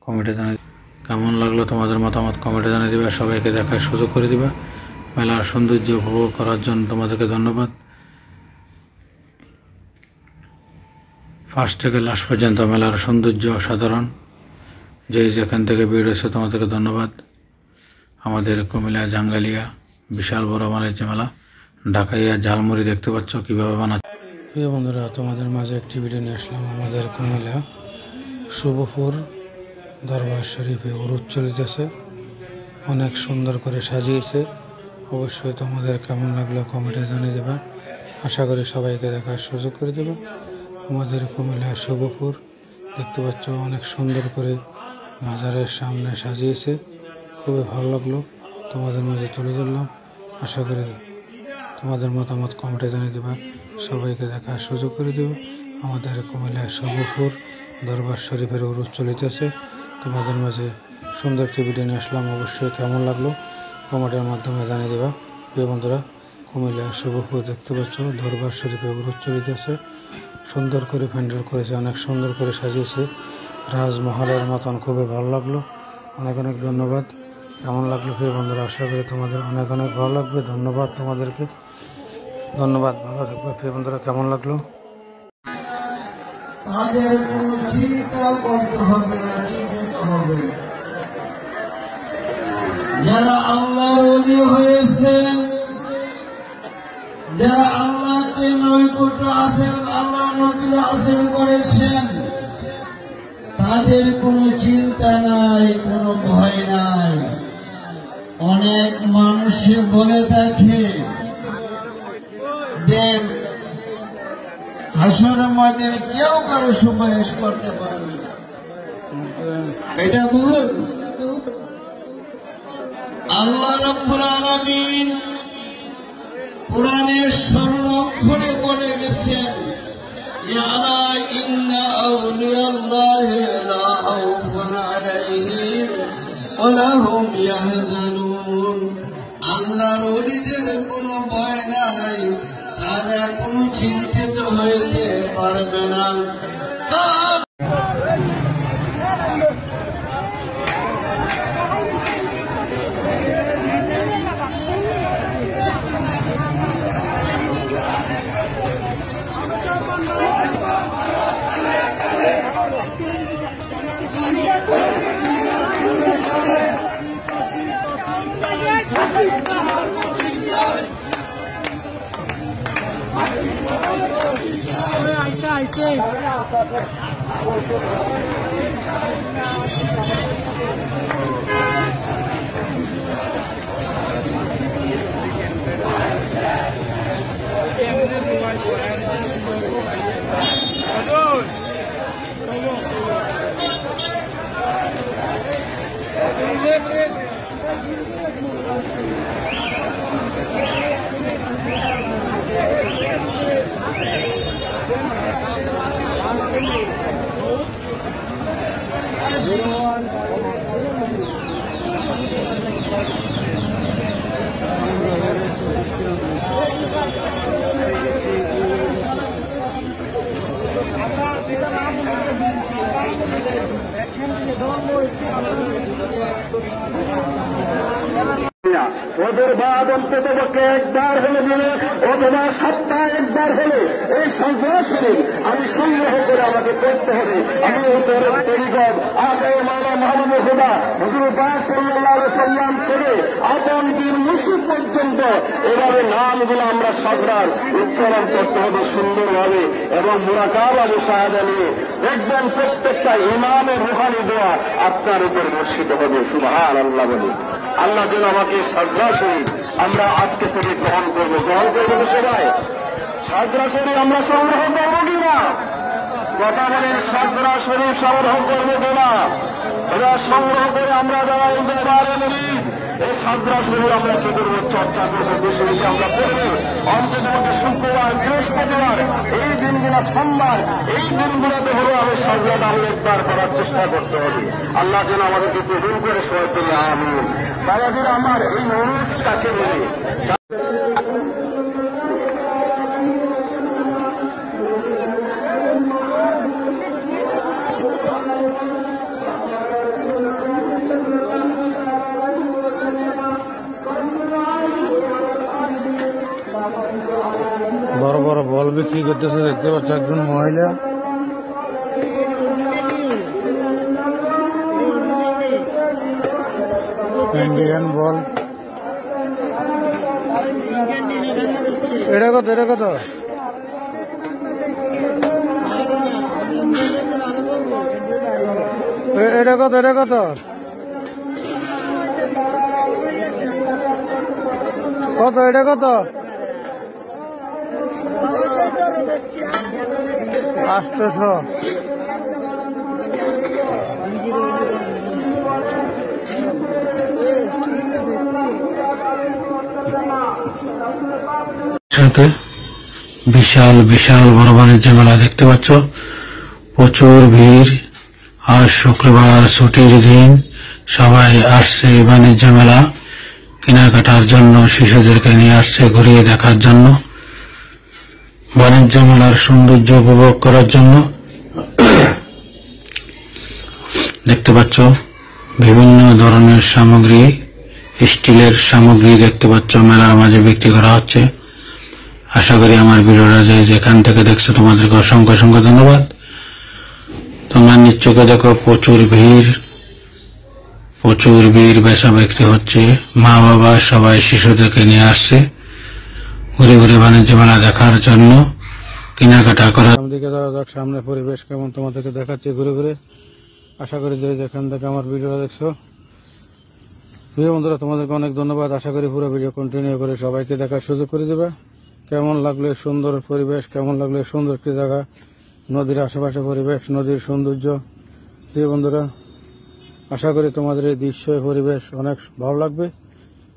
কমেন্টে জানিয়ে, কেমন লাগলো তোমাদের মতামত কমেন্টে জানিয়ে দিবা, সবাইকে দেখার সুযোগ করে দিবা। মেলার সৌন্দর্য উপভোগ করার জন্য তোমাদেরকে ধন্যবাদ। ফার্স্ট থেকে লাস্ট পর্যন্ত মেলার সৌন্দর্য অসাধারণ। যে যেখান থেকে ভিড় হয়েছে তোমাদেরকে ধন্যবাদ। আমাদের কুমিল্লা জাঙ্গালিয়া বিশাল বড় বাণিজ্য মেলা। ঢাকাইয়া ঝালমুড়ি দেখতে পাচ্ছ কিভাবে বানাচ্ছে। প্রিয় বন্ধুরা, তোমাদের মাঝে একটি ভিডিও নিয়ে আসলাম। আমাদের কুমিল্লা শুভপুর দরবার শরীফে উরুস চলিতেছে, অনেক সুন্দর করে সাজিয়েছে। অবশ্যই তোমাদের কেমন লাগলো কমেন্টে জানিয়ে দেবা। আশা করি সবাইকে দেখার সুযোগ করে দেবা। আমাদের কুমিল্লা শুভপুর দেখতে পাচ্ছ অনেক সুন্দর করে মাজারের সামনে সাজিয়েছে। খুবই ভালো লাগলো, তোমাদের মাঝে তুলে ধরলাম। আশা করি তোমাদের মতামত কমেন্টে জানিয়ে দেবা, সবাইকে দেখার সুযোগ করে দেবে। আমাদের কুমিল্লা শুভপুর দরবার শরীফের উরুস চলিতেছে, তোমাদের মাঝে সুন্দর একটি ভিডিও নিয়ে আসলাম। অবশ্যই কেমন লাগলো কমেন্টের মাধ্যমে জানিয়ে দেবা। প্রিয় বন্ধুরা, কুমিল্লা শুভপুর দেখতে পাচ্ছ দরবার শরীফে উরুস চলিতেছে, সুন্দর করে প্যান্ডেল করেছে, অনেক সুন্দর করে সাজিয়েছে। রাজমহলের মতন খুবই ভালো লাগলো। অনেক অনেক ধন্যবাদ। কেমন লাগলো প্রিয় বন্ধুরা, আশা করি তোমাদের অনেক অনেক ভালো লাগবে। ধন্যবাদ তোমাদেরকে, ধন্যবাদ। ভালো থাকবে প্রিয় বন্ধুরা। কেমন লাগলো? তাদের কোনো চিন্তা করতে হবে না, চিন্তা হবে। যারা আল্লাহর ওলি হয়েছেন, যারা আল্লাহকে নৈকট্য হাসিল, আল্লাহ নবী হাসিল করেছেন, তাদের কোনো চিন্তা নাই, কোনো ভয় নাই। অনেক মানুষ বলে থাকে দেব হাসরের ময়দানে কেউ কারো সুপারিশ করতে পারবে না, এটা ভুল। আল্লাহ রাব্বুল আলামিন কোরআনের সর্বক্ষণে বলে গেছেন, ইয়ালা ইন্না আউলিয়াল্লাহি লা খাউফুন আলাইহিম ওয়া লা হুম ইয়াহজানুন। আল্লাহর ওলিদের কোনো ভয় নাই, তারা কোনো চিন্তিত হইতে পারবে না। ওদের বাদ অন্তত পক্ষে একবার হলে দিলে অথবা সপ্তাহে একবার হলে এই সরাসরি আমি সংগ্রহ করে আমাকে করতে হবে। আমি ওদের তরিকত আগে মাওলানা মাহবুবুল হুদা হুজুর পাক সাল্লাল্লাহু আলাইহি সাল্লাম থেকে আপন বীর মুর্শিদ পর্যন্ত এভাবে নামগুলো আমরা সজরার উচ্চারণ করতে হবে সুন্দরভাবে এবং মুরাকাবা মুশাহাদা নিয়ে দেখবেন প্রত্যেকটা ইমামের রুহানি দোয়া আপনার উপর বর্ষিত হবে। সুবহানাল্লাহ বলি। আল্লাহ যেন আমাকে সাজদা শরীফ আমরা আজকে থেকে গ্রহণ করবো তো সবাই। সাজদা শরীফ আমরা সংগ্রহ করবো কিনা? কথা বলেন, সাজদা শরীফ সংগ্রহ করবো কিনা? এরা সংগ্রহ করে আমরা যারা এই ব্যাপারে বলি এই সাজদা শরীফ আমরা কি করবো? চর্চা করবো, বেশি বেশি আমরা করবো। অন্তত আমাকে শুক্রবার, বৃহস্পতিবার, এই দিনগুলা সোমবার, এই দিনগুলোতে হলেও আমি সাজদাটা একবার করার চেষ্টা করতে হবে। আল্লাহ যেন আমাদেরকে কবুল করে সবাই বলে আমিন। বাবাজির আমার এই মানুষটাকে বলে বড় বড় বল বিক্রি করতেছে, দেখতে পাচ্ছ একজন মহিলা। ইন্ডিয়ান বল। এটা কত? এটা কত? এটা কত? এটা কত? কত? এটা কত? 800। সাথে বিশাল বিশাল বড় বাণিজ্য মেলা দেখতে পাচ্ছ, প্রচুর ভিড়। আজ শুক্রবার, ছুটির দিন, সবাই আসছে বাণিজ্য মেলা কেনাকাটার জন্য, শিশুদেরকে নিয়ে আসছে ঘুরিয়ে দেখার জন্য, বাণিজ্য মেলার সৌন্দর্য উপভোগ করার জন্য। দেখতে পাচ্ছ বিভিন্ন ধরনের সামগ্রী, স্টিলের সামগ্রী দেখতে পাচ্ছ মেলার মাঝে বিক্রি করা হচ্ছে। আশা করি আমার ভিডিওটা যেখান থেকে দেখছো তোমাদেরকে অসংখ্য অসংখ্য ধন্যবাদ। তোমরা নিশ্চয়ই দেখো প্রচুর ভিড় বেচা বিক্রি হচ্ছে। মা বাবা সবাই শিশুদেরকে নিয়ে আসছে ঘুরে ঘুরে বাণিজ্য মেলা দেখার জন্য, কেনাকাটা করা। সামনে পরিবেশ কেমন তোমাদেরকে দেখাচ্ছি ঘুরে ঘুরে। আশা করি যে যেখান থেকে আমার ভিডিওটা দেখছো, প্রিয় বন্ধুরা তোমাদেরকে অনেক ধন্যবাদ। আশা করি পুরো ভিডিও কন্টিনিউ করে সবাইকে দেখার সুযোগ করে দেবে। কেমন লাগলো সুন্দর পরিবেশ, কেমন লাগলো সুন্দর একটি জায়গা, নদীর আশেপাশে পরিবেশ, নদীর সৌন্দর্য। প্রিয় বন্ধুরা আশা করি তোমাদের এই দৃশ্য পরিবেশ অনেক ভালো লাগবে।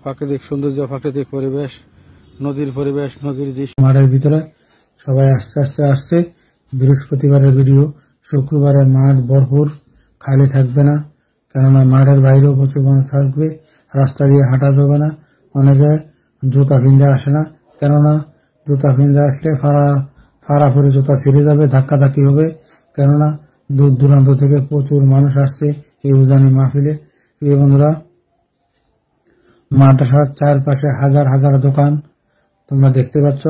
প্রাকৃতিক সৌন্দর্য, প্রাকৃতিক পরিবেশ, নদীর পরিবেশ, নদীর দৃশ্য। মাঠের ভিতরে সবাই আস্তে আস্তে আসছে। বৃহস্পতিবারের ভিডিও, শুক্রবারে মাঠ ভরপুর, খালি থাকবে না, কেননা মাঠের বাইরেও প্রচুর মানুষ থাকবে। রাস্তা দিয়ে হাঁটা যাবে না, অনেকে জুতা পিন্ধে আসে না, কেননা জুতা পিন্ধে আসলে ফাড়া করে জুতা ছিঁড়ে যাবে, ধাক্কাধাক্কি হবে। কেননা দূর দূরান্ত থেকে প্রচুর মানুষ আসছে এই উজানি মাহফিলে। প্রিয় বন্ধুরা মাদ্রাসার চারপাশে হাজার হাজার দোকান তোমরা দেখতে পাচ্ছ।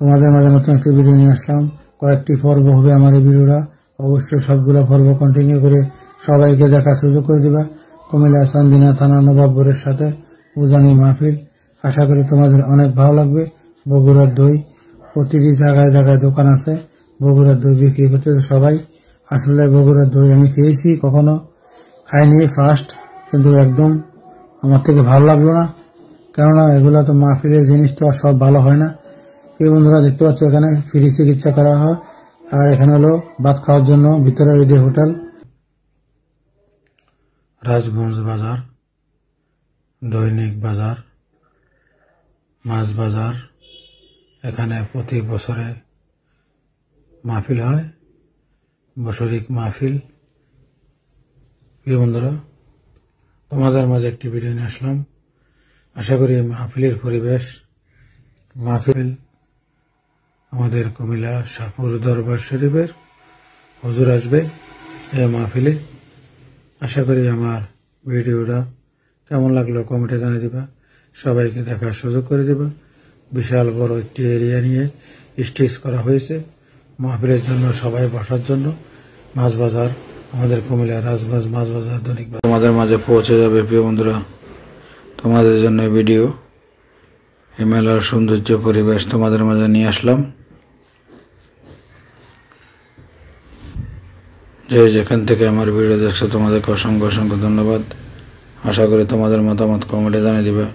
তোমাদের মাঝে নতুন একটি ভিডিও নিয়ে আসলাম। কয়েকটি পর্ব হবে আমার এই ভিডিওটা, অবশ্যই সবগুলো পর্ব কন্টিনিউ করে সবাইকে দেখার সুযোগ করে দিবা। কুমিল্লা চান্দিনা থানা নবাবপুরের সাথে উজানি মাহফিল, আশা করি তোমাদের অনেক ভালো লাগবে। বগুড়ার দই, প্রতিটি জায়গায় জায়গায় দোকান আছে, বগুড়ার দই বিক্রি করতে সবাই। আসলে বগুড়ার দই আমি খেয়েছি, কখনো খাইনি, ফার্স্ট, কিন্তু একদম আমার থেকে ভালো লাগলো না, কেননা এগুলো তো মাহফিলের জিনিস তো আর সব ভালো হয় না। এই বন্ধুরা দেখতে পাচ্ছ এখানে ফ্রি চিকিৎসা করা হয়, আর এখানে হলো ভাত খাওয়ার জন্য ভিতরে এই হোটেল। রাজগঞ্জ বাজার, দৈনিক বাজার, মাছ বাজার, এখানে প্রতি বছরে মাহফিল হয়, বছরিক মাহফিল। প্রিয় বন্ধুরা তোমাদের মাঝে একটি ভিডিও নিয়ে আসলাম। আশা করি মাহফিলের পরিবেশ, মাহফিল আমাদের কুমিল্লা শাহপুর দরবার শরীফের হুজুর আসবে এই মাহফিলে। আশা করি আমার ভিডিওটা কেমন লাগলো কমেন্টে জানিয়ে দিবা, সবাইকে দেখার সুযোগ করে দিবা। বিশাল বড় একটি এরিয়া নিয়ে স্টেজ করা হয়েছে মাহফিলের জন্য, সবাই বসার জন্য। মাছ বাজার, আমাদের কুমিল্লা রাজগঞ্জ মাছ বাজার দৈনিক তোমাদের মাঝে পৌঁছে যাবে। প্রিয় বন্ধুরা তোমাদের জন্য ভিডিও, এই মেলার সৌন্দর্য পরিবেশ তোমাদের মাঝে নিয়ে আসলাম। যে যেখান থেকে আমার ভিডিও দেখছো তোমাদেরকে অসংখ্য অসংখ্য ধন্যবাদ। আশা করি তোমাদের মতামত কমেন্টে জানিয়ে দিবে।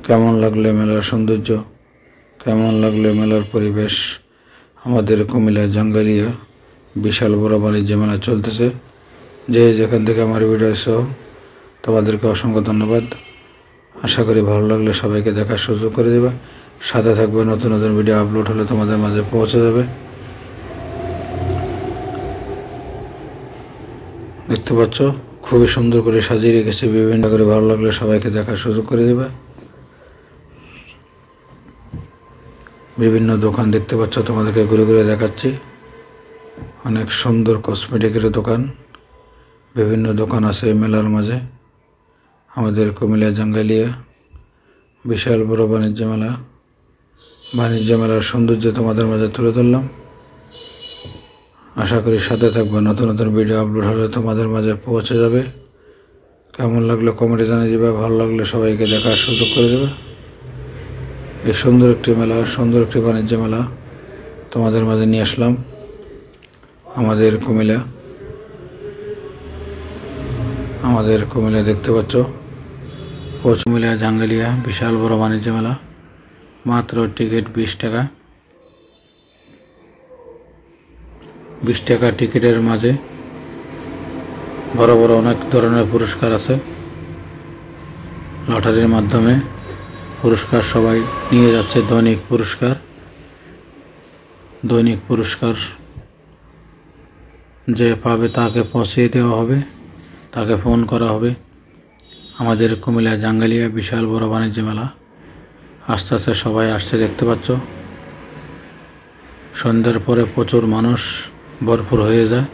কেমন লাগলো মেলার সৌন্দর্য, কেমন লাগলো মেলার পরিবেশ। আমাদের কুমিল্লা জঙ্গালিয়া বিশাল বড় বাণিজ্য মেলা চলতেছে। যে যেখান থেকে আমার ভিডিও দেখছো তোমাদেরকে অসংখ্য ধন্যবাদ। আশা করি ভালো লাগলে সবাইকে দেখার সুযোগ করে দেবে, সাথে থাকবে। নতুন নতুন ভিডিও আপলোড হলে তোমাদের মাঝে পৌঁছে যাবে। দেখতে পাচ্ছ খুবই সুন্দর করে সাজিয়ে রেখেছে, বিভিন্ন করে ভালো লাগলে সবাইকে দেখার সুযোগ করে দেবে। বিভিন্ন দোকান দেখতে পাচ্ছ, তোমাদেরকে ঘুরে ঘুরে দেখাচ্ছি। অনেক সুন্দর কসমেটিকের দোকান, বিভিন্ন দোকান আছে মেলার মাঝে। আমাদের কুমিল্লা জঙ্গালিয়া বিশাল বড় বাণিজ্য মেলা, বাণিজ্য মেলার সৌন্দর্য তোমাদের মাঝে তুলে ধরলাম। আশা করি সাথে থাকবে, নতুন নতুন ভিডিও আপলোড হলে তোমাদের মাঝে পৌঁছে যাবে। কেমন লাগলো কমেন্টে জানিয়ে দিবে, ভালো লাগলে সবাইকে দেখার সুযোগ করে দেবে। এই সুন্দর একটি মেলা, সুন্দর একটি বাণিজ্য মেলা তোমাদের মাঝে নিয়ে আসলাম। আমাদের কুমিল্লা দেখতে পাচ্ছ, কুমিল্লা জাঙ্গালিয়া বিশাল বড় বাণিজ্য মেলা। মাত্র টিকিট 20 টাকা। 20 টাকা টিকিটের মাঝে বড় বড় অনেক ধরনের পুরস্কার আছে। লটারির মাধ্যমে পুরস্কার সবাই নিয়ে যাচ্ছে। দৈনিক পুরস্কার যে পাবে তাকে পৌঁছে দেওয়া হবে, তাকে ফোন করা হবে। আমাদের কুমিল্লা জাঙ্গালিয়া বিশাল বড় বাণিজ্য মেলা আস্তে আস্তে সবাই আসছে, দেখতে পাচ্ছ। সন্ধ্যার পরে প্রচুর মানুষ ভরপুর হয়ে যায়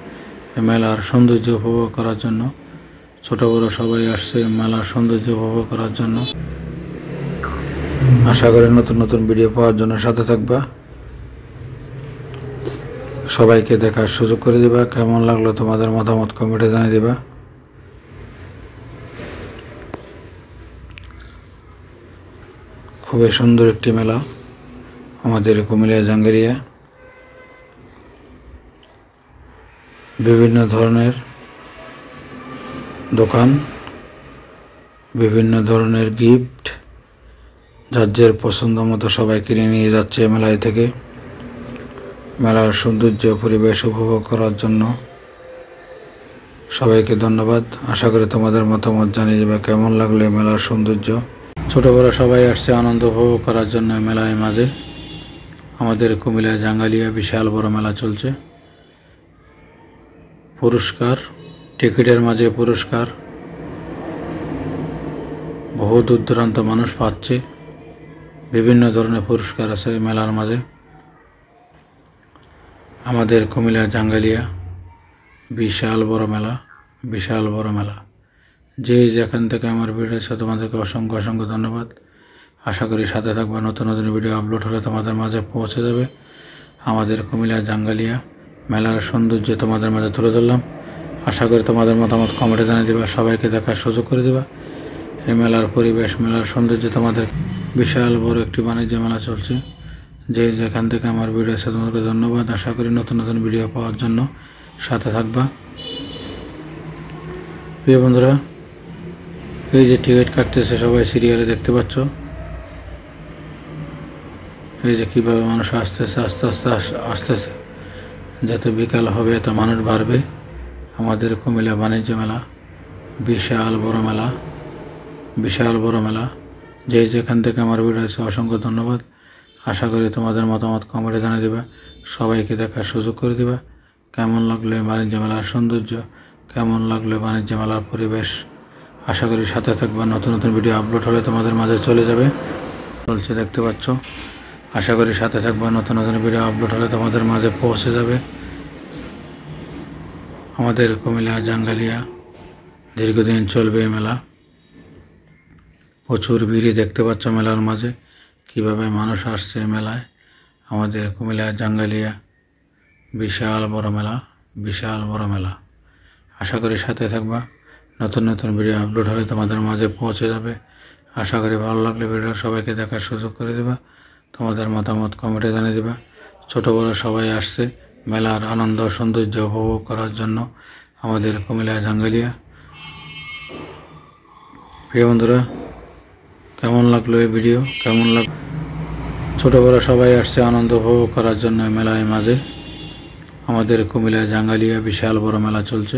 এই মেলার সৌন্দর্য উপভোগ করার জন্য। ছোট বড় সবাই আসছে মেলার সৌন্দর্য উপভোগ করার জন্য। আশা করি নতুন নতুন ভিডিও পাওয়ার জন্য সাথে থাকবা, সবাইকে দেখার সুযোগ করে দিবা। কেমন লাগলো তোমাদের মতামত কমেন্টে জানিয়ে দিবা। খুবই সুন্দর একটি মেলা আমাদের কুমিল্লা জাঙ্গিরিয়া। বিভিন্ন ধরনের দোকান, বিভিন্ন ধরনের গিফট, যার যার পছন্দ মতো সবাই কিনে নিয়ে যাচ্ছে মেলায় থেকে। মেলার সৌন্দর্য পরিবেশ উপভোগ করার জন্য সবাইকে ধন্যবাদ। আশা করি তোমাদের মতামত জানিয়ে যাবে কেমন লাগলো এই মেলার সৌন্দর্য। ছোট বড় সবাই আসছে আনন্দ উপভোগ করার জন্য মেলায় মাঝে। আমাদের কুমিল্লা জাঙ্গালিয়া বিশাল বড় মেলা চলছে। পুরস্কার, টিকিটের মাঝে পুরস্কার, বহু দূর দূরান্ত মানুষ পাচ্ছে। বিভিন্ন ধরনের পুরস্কার আছে মেলার মাঝে। আমাদের কুমিল্লা জাঙ্গালিয়া বিশাল বড় মেলা, বিশাল বড় মেলা। যে যেখান থেকে আমার ভিডিও আছে তোমাদেরকে অসংখ্য অসংখ্য ধন্যবাদ। আশা করি সাথে থাকবে, নতুন নতুন ভিডিও আপলোড হলে তোমাদের মাঝে পৌঁছে যাবে। আমাদের কুমিল্লা জাঙ্গালিয়া মেলার সৌন্দর্য তোমাদের মাঝে তুলে ধরলাম। আশা করি তোমাদের মতামত কমেন্টে জানিয়ে দেবা, সবাইকে দেখার সুযোগ করে দেবা। এই মেলার পরিবেশ, মেলার সৌন্দর্য তোমাদের। বিশাল বড় একটি বাণিজ্য মেলা চলছে। যে যেখান থেকে আমার ভিডিও আছে তোমাদেরকে ধন্যবাদ। আশা করি নতুন নতুন ভিডিও পাওয়ার জন্য সাথে থাকবা। প্রিয় বন্ধুরা, এই যে টিকিট কাটতেছে সবাই সিরিয়ালে দেখতে পাচ্ছ। এই যে কীভাবে মানুষ আসতেছে, আস্তে আস্তে আসতেছে। যত বিকাল হবে এত মানুষ বাড়বে। আমাদের কুমিল্লা বাণিজ্য মেলা বিশাল বড় মেলা, বিশাল বড় মেলা। যে যেখান থেকে আমার ভিডিও আছে অসংখ্য ধন্যবাদ। আশা করি তোমাদের মতামত কমেন্টে জানিয়ে দেবা, সবাইকে দেখার সুযোগ করে দিবা। কেমন লাগলো এই বাণিজ্য মেলার সৌন্দর্য, কেমন লাগলো বাণিজ্য মেলার পরিবেশ। আশা করি সাথে থাকবা, নতুন নতুন ভিডিও আপলোড হলে তোমাদের মাঝে চলে যাবে। চলছে দেখতে পাচ্ছ। আশা করি সাথে থাকবা, নতুন নতুন ভিডিও আপলোড হলে তোমাদের মাঝে পৌঁছে যাবে। আমাদের কুমিল্লা জাঙ্গালিয়া দীর্ঘদিন চলবে এই মেলা। প্রচুর ভিড় দেখতে পাচ্ছ মেলার মাঝে, কিভাবে মানুষ আসছে মেলায়। আমাদের কুমিল্লা জাঙ্গালিয়া বিশাল বড় মেলা, বিশাল বড় মেলা। আশা করি সাথে থাকবা, নতুন নতুন ভিডিও আপলোড হলে তোমাদের মাঝে পৌঁছে যাবে। আশা করি ভালো লাগলে ভিডিও সবাইকে দেখার সুযোগ করে দেবা। তোমাদের মতামত কমেন্টে জানিয়ে দেবা। ছোট বড় সবাই আসছে মেলার আনন্দ সৌন্দর্য উপভোগ করার জন্য আমাদের কুমিল্লা জাঙ্গালিয়া। প্রিয় বন্ধুরা, কেমন লাগলো এই ভিডিও, কেমন লাগলো? ছোট বড় সবাই আসছে আনন্দ উপভোগ করার জন্য মেলায় মাঝে। আমাদের কুমিল্লা জাঙ্গালিয়া বিশাল বড় মেলা চলছে।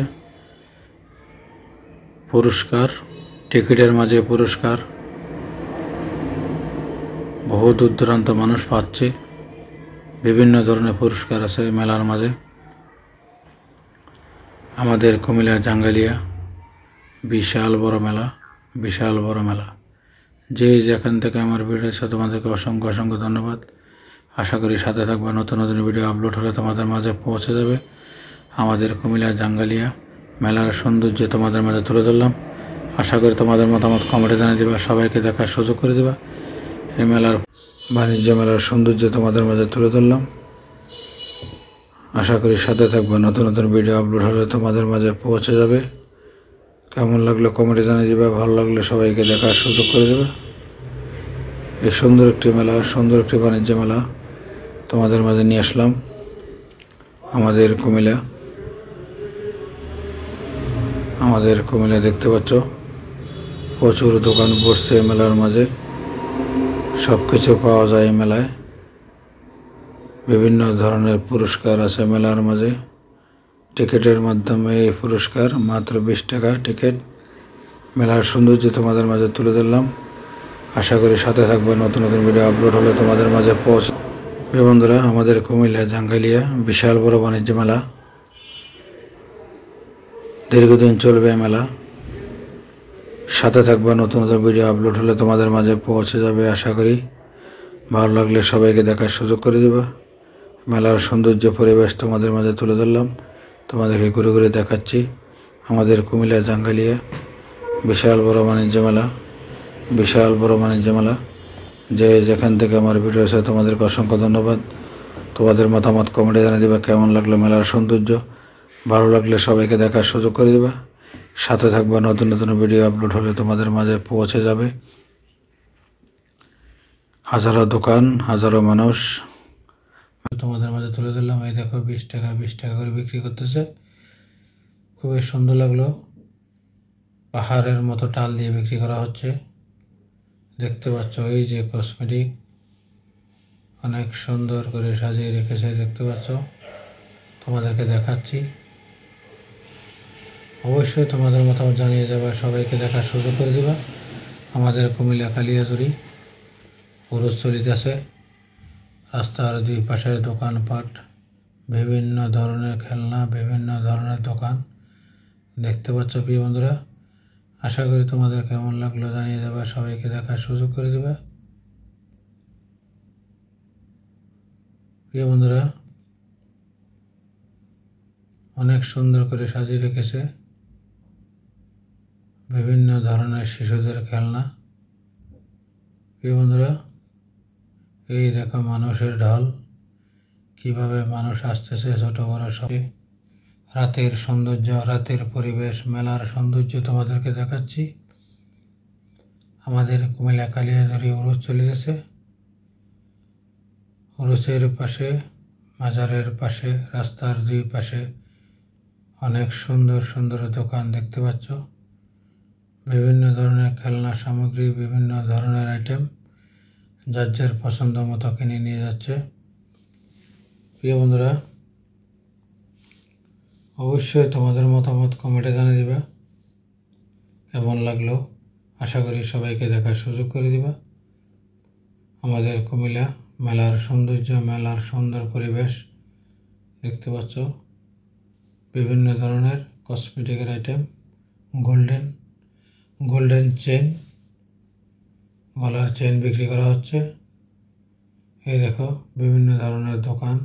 পুরস্কার, টিকিটের মাঝে পুরস্কার, বহু দূর দূরান্ত মানুষ পাচ্ছে। বিভিন্ন ধরনের পুরস্কার আছে মেলার মাঝে। আমাদের কুমিল্লা জাঙ্গালিয়া বিশাল বড় মেলা, বিশাল বড় মেলা। যে যেখান থেকে আমার ভিডিও আছে তোমাদেরকে অসংখ্য অসংখ্য ধন্যবাদ। আশা করি সাথে থাকবে, নতুন নতুন ভিডিও আপলোড হলে তোমাদের মাঝে পৌঁছে যাবে। আমাদের কুমিল্লা জাঙ্গালিয়া মেলার সৌন্দর্য তোমাদের মাঝে তুলে ধরলাম। আশা করি তোমাদের মতামত কমেন্টে জানিয়ে দেবা, সবাইকে দেখার সুযোগ করে দেবা। এই মেলার বাণিজ্য মেলার সৌন্দর্য তোমাদের মাঝে তুলে ধরলাম। আশা করি সাথে থাকবে, নতুন নতুন ভিডিও আপলোড হলে তোমাদের মাঝে পৌঁছে যাবে। কেমন লাগলো কমেন্টে জানিয়ে দেবে, ভালো লাগলে সবাইকে দেখার সুযোগ করে দেবে। এই সুন্দর একটি মেলা, সুন্দর একটি বাণিজ্য মেলা তোমাদের মাঝে নিয়ে আসলাম। আমাদের কুমিল্লা দেখতে পাচ্ছ প্রচুর দোকান বসছে মেলার মাঝে। সব কিছু পাওয়া যায় মেলায়। বিভিন্ন ধরনের পুরস্কার আছে মেলার মাঝে। টিকিটের মাধ্যমে এই পুরস্কার, মাত্র 20 টাকা টিকিট। মেলার সৌন্দর্য তোমাদের মাঝে তুলে ধরলাম। আশা করি সাথে থাকবে, নতুন নতুন ভিডিও আপলোড হলে তোমাদের মাঝে পৌঁছে। বন্ধুরা, আমাদের কুমিল্লা জাঙ্গালিয়া বিশাল বড় বাণিজ্য মেলা। দীর্ঘদিন চলবে মেলা। সাথে থাকবে, নতুন নতুন ভিডিও আপলোড হলে তোমাদের মাঝে পৌঁছে যাবে। আশা করি ভালো লাগলে সবাইকে দেখার সুযোগ করে দেবা। মেলার সৌন্দর্য পরিবেশ তোমাদের মাঝে তুলে ধরলাম। তোমাদেরকে ঘুরে ঘুরে দেখাচ্ছি আমাদের কুমিল্লা জাঙ্গালিয়া বিশাল বড় বাণিজ্য মেলা। বিশাল বড় বাণিজ্য মেলা। যে যেখান থেকে আমার ভিডিও আছে তোমাদেরকে অসংখ্য ধন্যবাদ। তোমাদের মতামত কমেন্টে জানিয়ে দেবে কেমন লাগলো মেলার সৌন্দর্য। ভালো লাগলে সবাইকে দেখার সুযোগ করে দেবে। সাথে থাকবে, নতুন নতুন ভিডিও আপলোড হলে তোমাদের মাঝে পৌঁছে যাবে। হাজারো দোকান, হাজারো মানুষ তোমাদের মাঝে তুলে ধরলাম। এই দেখো 20 টাকা 20 টাকা করে বিক্রি করতেছে। খুবই সুন্দর লাগলো। পাহাড়ের মতো টাল দিয়ে বিক্রি করা হচ্ছে। দেখতে পাচ্ছ এই যে কসমেটিক অনেক সুন্দর করে সাজিয়ে রেখেছে, দেখতে পাচ্ছ। তোমাদেরকে দেখাচ্ছি। অবশ্যই তোমাদের মতামত জানিয়ে যাবে, সবাইকে দেখার সুযোগ করে দিবা। আমাদের কুমিল্লা কালিয়াজুরি পুরুষ চলিতেছে। রাস্তার দুই পাশের দোকানপাট, বিভিন্ন ধরনের খেলনা, বিভিন্ন ধরনের দোকান দেখতে পাচ্ছ প্রিয় বন্ধুরা। আশা করি তোমাদের কেমন লাগলো জানিয়ে দেবা, সবাইকে দেখার সুযোগ করে দেবা। প্রিয় বন্ধুরা, অনেক সুন্দর করে সাজিয়ে রেখেছে বিভিন্ন ধরনের শিশুদের খেলনা। প্রিয় বন্ধুরা, এই দেখো মানুষের ঢল, কিভাবে মানুষ আসতেছে, ছোট বড় সবে। রাতের সৌন্দর্য, রাতের পরিবেশ, মেলার সৌন্দর্য তোমাদেরকে দেখাচ্ছি। আমাদের কুমিল্লা কালিয়াজুরি উরুস চলিতেছে। উরুসের পাশে, মাজারের পাশে, রাস্তার দুই পাশে অনেক সুন্দর সুন্দর দোকান দেখতে পাচ্ছ। বিভিন্ন ধরনের খেলনা সামগ্রী, বিভিন্ন ধরনের আইটেম যার যার পছন্দ মতো কিনে নিয়ে যাচ্ছে। প্রিয় বন্ধুরা, অবশ্যই তোমাদের মতামত কমেন্টে জানিয়ে দিবা কেমন লাগলো। আশা করি সবাইকে দেখার সুযোগ করে দিবা। আমাদের কুমিল্লা মেলার সৌন্দর্য, মেলার সুন্দর পরিবেশ দেখতে পাচ্ছ। বিভিন্ন ধরনের কসমেটিকের আইটেম, গোল্ডেন চেন, গলার চেন বিক্রি করা হচ্ছে। এই দেখো বিভিন্ন ধরনের দোকান,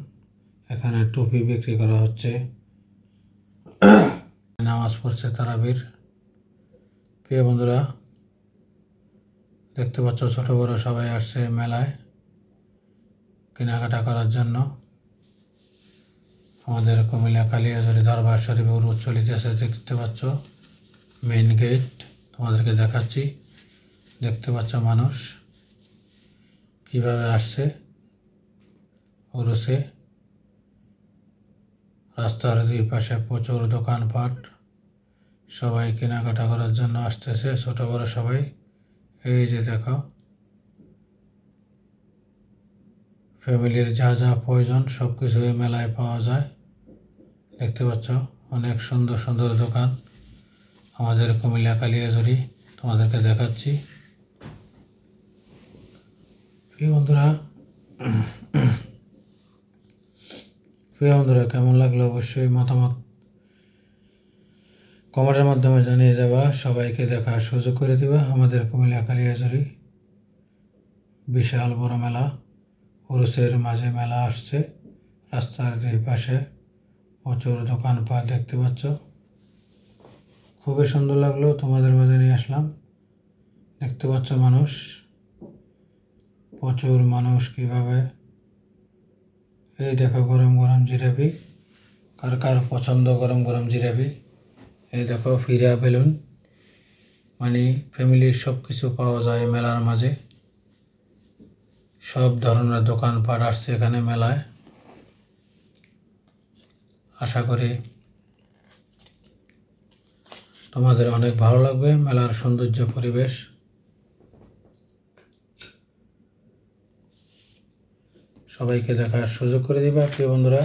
এখানে টুপি বিক্রি করা হচ্ছে। নামাজ পড়ছে তারাবির। প্রিয় বন্ধুরা, দেখতে পাচ্ছ ছোট বড় সবাই আসছে মেলায় কেনাকাটা করার জন্য। আমাদের কুমিল্লা কালিয়াজুরি দরবার শরীফে উরুস চলিতেছে, দেখতে পাচ্ছ। মেইন গেট তোমাদেরকে দেখাচ্ছি। দেখতে পাচ্ছ মানুষ কিভাবে আসছে উরুসে। রাস্তার দুই পাশে প্রচুর দোকানপাট, সবাই কেনাকাটা করার জন্য আসতেছে, ছোট বড় সবাই। এই যে দেখো ফ্যামিলির যা যা প্রয়োজন সব কিছু এই মেলায় পাওয়া যায়। দেখতে পাচ্ছ অনেক সুন্দর সুন্দর দোকান আমাদের কুমিল্লা কালিয়াজুরি তোমাদেরকে দেখাচ্ছি। প্রিয় বন্ধুরা, কেমন লাগলো অবশ্যই মতামত কমেন্টের মাধ্যমে জানিয়ে যাবা, সবাইকে দেখার সুযোগ করে দিবা। আমাদের কুমিল্লা কালিয়াজুরি বিশাল বড় মেলা, উরুসের মাঝে মেলা আসছে। রাস্তার দুই পাশে প্রচুর দোকানপাট দেখতে পাচ্ছ। খুবই সুন্দর লাগলো, তোমাদের মাঝে নিয়ে আসলাম। দেখতে পাচ্ছ মানুষ, প্রচুর মানুষ কিভাবে। এই দেখো গরম গরম জিলাপি, কার কার পছন্দ গরম গরম জিলাপি। এই দেখো ফিরা বেলুন, মানে ফ্যামিলির সব কিছু পাওয়া যায় মেলার মাঝে। সব ধরনের দোকানপাট আসছে এখানে মেলায়। আশা করি তোমাদের অনেক ভালো লাগবে মেলার সৌন্দর্য পরিবেশ। সবাইকে দেখার সুযোগ করে দিবা। প্রিয় বন্ধুরা,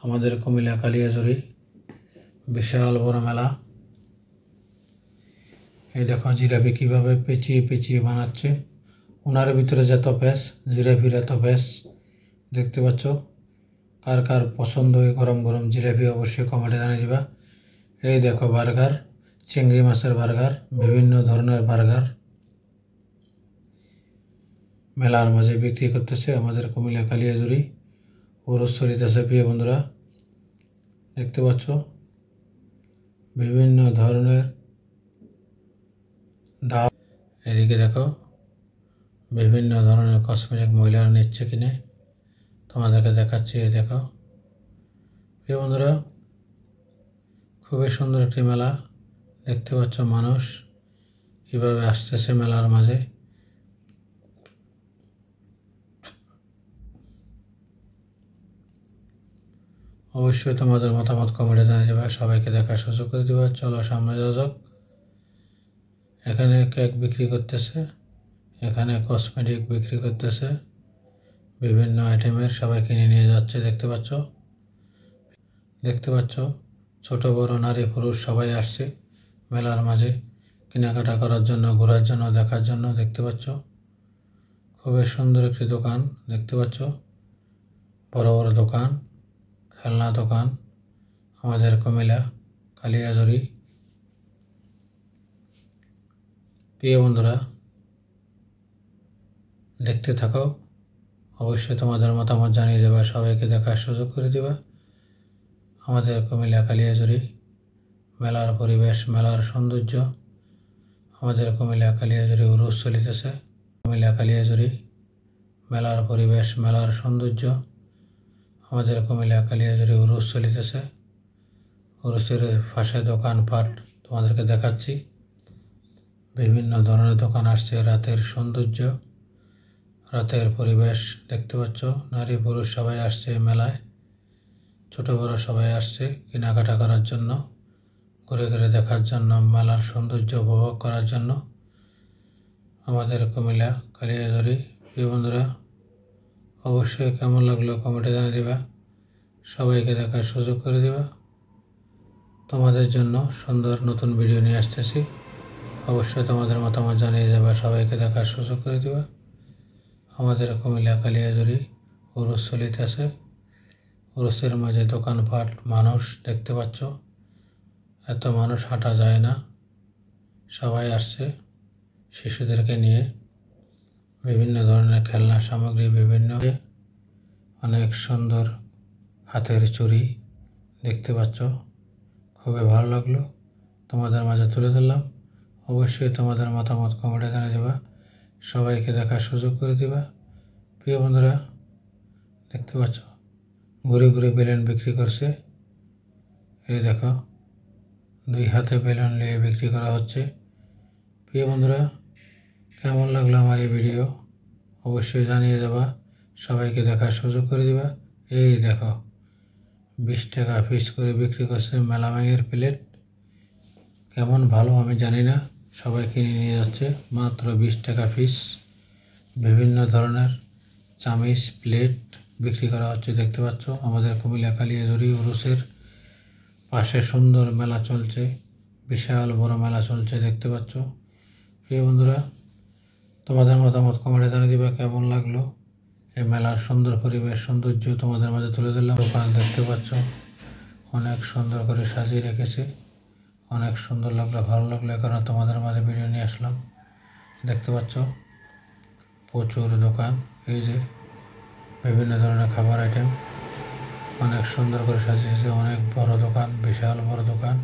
আমাদের কুমিল্লা কালিয়াজুরি বিশাল বড় মেলা। এই দেখো জিলাপি কীভাবে পেঁচিয়ে পেঁচিয়ে বানাচ্ছে। ওনার ভিতরে যত পেঁচ, জিলাপির এত পেঁচ। দেখতে পাচ্ছ। কার কার পছন্দ এই গরম গরম জিলাপি অবশ্যই কমেন্টে জানিয়ে দিবা। এই দেখো বার্গার, চিংড়ি মাছের বার্গার, বিভিন্ন ধরনের বার্গার মেলার মাঝে বিক্রি করতেছে আমাদের কুমিল্লা কালিয়াজুরি উরুস চলিতেছে। প্রিয় বন্ধুরা, দেখতে পাচ্ছ বিভিন্ন ধরনের দাম। এদিকে দেখো বিভিন্ন ধরনের কসমেটিক মহিলারা নিচ্ছে কিনে, তোমাদেরকে দেখাচ্ছি। এই দেখো প্রিয় বন্ধুরা, খুবই সুন্দর একটি মেলা। দেখতে পাচ্ছ মানুষ কিভাবে আসতেছে মেলার মাঝে। অবশ্যই তোমাদের মতামত কমেন্টে জানিয়ে দেবে, সবাইকে দেখার সুযোগ করে দেবে। চলো সামনে যাওয়া যাক। এখানে কেক বিক্রি করতেছে, এখানে কসমেটিক বিক্রি করতেছে, বিভিন্ন আইটেমের সবাই কিনে নিয়ে যাচ্ছে। দেখতে পাচ্ছ ছোট বড় নারী পুরুষ সবাই আসছে মেলার মাঝে কেনাকাটা করার জন্য, ঘোরার জন্য, দেখার জন্য। দেখতে পাচ্ছ খুবই সুন্দর একটি দোকান। দেখতে পাচ্ছ বড় বড় দোকান, খেলনা দোকান, আমাদের কুমিল্লা কালিয়াজুরি। প্রিয় বন্ধুরা, দেখতে থাকো। অবশ্যই তোমাদের মতামত জানিয়ে দেবা, সবাইকে দেখার সুযোগ করে দেবা। আমাদের কুমিল্লা কালিয়াজুরি মেলার পরিবেশ, মেলার সৌন্দর্য। আমাদের কুমিল্লা কালিয়াজুরি উরুস চলিতেছে। কুমিল্লা কালিয়াজুরি মেলার পরিবেশ, মেলার সৌন্দর্য। আমাদের কুমিল্লা কালিয়াজুরি উরুস চলিতেছে। উরুসের পাশে দোকানপাট তোমাদেরকে দেখাচ্ছি। বিভিন্ন ধরনের দোকান আসছে। রাতের সৌন্দর্য, রাতের পরিবেশ দেখতে পাচ্ছ। নারী পুরুষ সবাই আসছে মেলায়, ছোট বড় সবাই আসছে কেনাকাটা করার জন্য, ঘুরে ঘুরে দেখার জন্য, মেলার সৌন্দর্য উপভোগ করার জন্য। আমাদের কুমিল্লা কালিয়াজুরি। প্রিয় বন্ধুরা, অবশ্যই কেমন লাগলো কমেন্টে জানিয়ে দেবা, সবাইকে দেখার সুযোগ করে দেবা। তোমাদের জন্য সুন্দর নতুন ভিডিও নিয়ে আসতেছি। অবশ্যই তোমাদের মতামত জানিয়ে যাবা, সবাইকে দেখার সুযোগ করে দেবা। আমাদের কুমিল্লা কালিয়াজুরি উরুস চলিতেছে। উরুসের মাঝে দোকানপাট, মানুষ দেখতে পাচ্ছ। এত মানুষ হাঁটা যায় না, সবাই আসছে শিশুদেরকে নিয়ে। বিভিন্ন ধরনের খেলনা সামগ্রী, বিভিন্ন অনেক সুন্দর হাতের চুড়ি দেখতে পাচ্ছ। খুবই ভালো লাগলো, তোমাদের মাঝে তুলে ধরলাম। অবশ্যই তোমাদের মতামত কমেন্টে জানিয়ে দেবা, সবাইকে দেখার সুযোগ করে দিবা। প্রিয় বন্ধুরা, দেখতে পাচ্ছ ঘুরে ঘুরে বেলুন বিক্রি করছে। এই দেখো দুই হাতে বেলুন নিয়ে বিক্রি করা হচ্ছে। প্রিয় বন্ধুরা, কেমন লাগলো আমার এই ভিডিও অবশ্যই জানিয়ে যাবা, সবাইকে দেখার সুযোগ করে দিবা। এই দেখো 20 টাকা পিস করে বিক্রি করছে মেলামাইয়ের প্লেট। কেমন ভালো আমি জানি না, সবাই কিনে নিয়ে যাচ্ছে মাত্র 20 টাকা পিস। বিভিন্ন ধরনের চামিচ, প্লেট বিক্রি করা হচ্ছে। দেখতে পাচ্ছ আমাদের কুমিল্লা কালিয়াজুরি উরুসের পাশে সুন্দর মেলা চলছে, বিশাল বড় মেলা চলছে। দেখতে পাচ্ছ প্রিয় বন্ধুরা, তোমাদের মতামত কমেন্টে জানিয়ে দিবা কেমন লাগলো এই মেলার সুন্দর পরিবেশ, সৌন্দর্য তোমাদের মাঝে তুলে ধরলাম। দোকান দেখতে পাচ্ছ অনেক সুন্দর করে সাজিয়ে রেখেছে। অনেক সুন্দর লাগলো, ভালো লাগলো, এই কারণে তোমাদের মাঝে ভিডিও নিয়ে আসলাম। দেখতে পাচ্ছ প্রচুর দোকান, এই যে বিভিন্ন ধরনের খাবার আইটেম অনেক সুন্দর করে সাজিয়েছে। অনেক বড় দোকান, বিশাল বড় দোকান।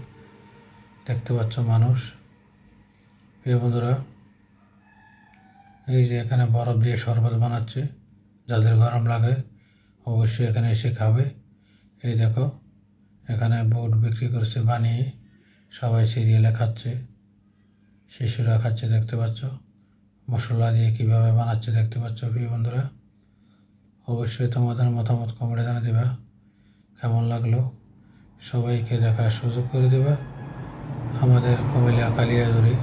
দেখতে পাচ্ছ মানুষ। প্রিয় বন্ধুরা, এই যে এখানে বরফ দিয়ে শরবত বানাচ্ছে, যাদের গরম লাগে অবশ্যই এখানে এসে খাবে। এই দেখো এখানে বোর্ড বিক্রি করছে বানিয়ে, সবাই সিরিয়ালে খাচ্ছে, শিশুরা খাচ্ছে। দেখতে পাচ্ছ মশলা দিয়ে কিভাবে বানাচ্ছে দেখতে পাচ্ছ। প্রিয় বন্ধুরা, অবশ্যই তোমাদের মতামত কমেন্টে জানিয়ে দেবা কেমন লাগলো, সবাইকে দেখার সুযোগ করে দেবা। আমাদের কুমিল্লা কালিয়াজুরি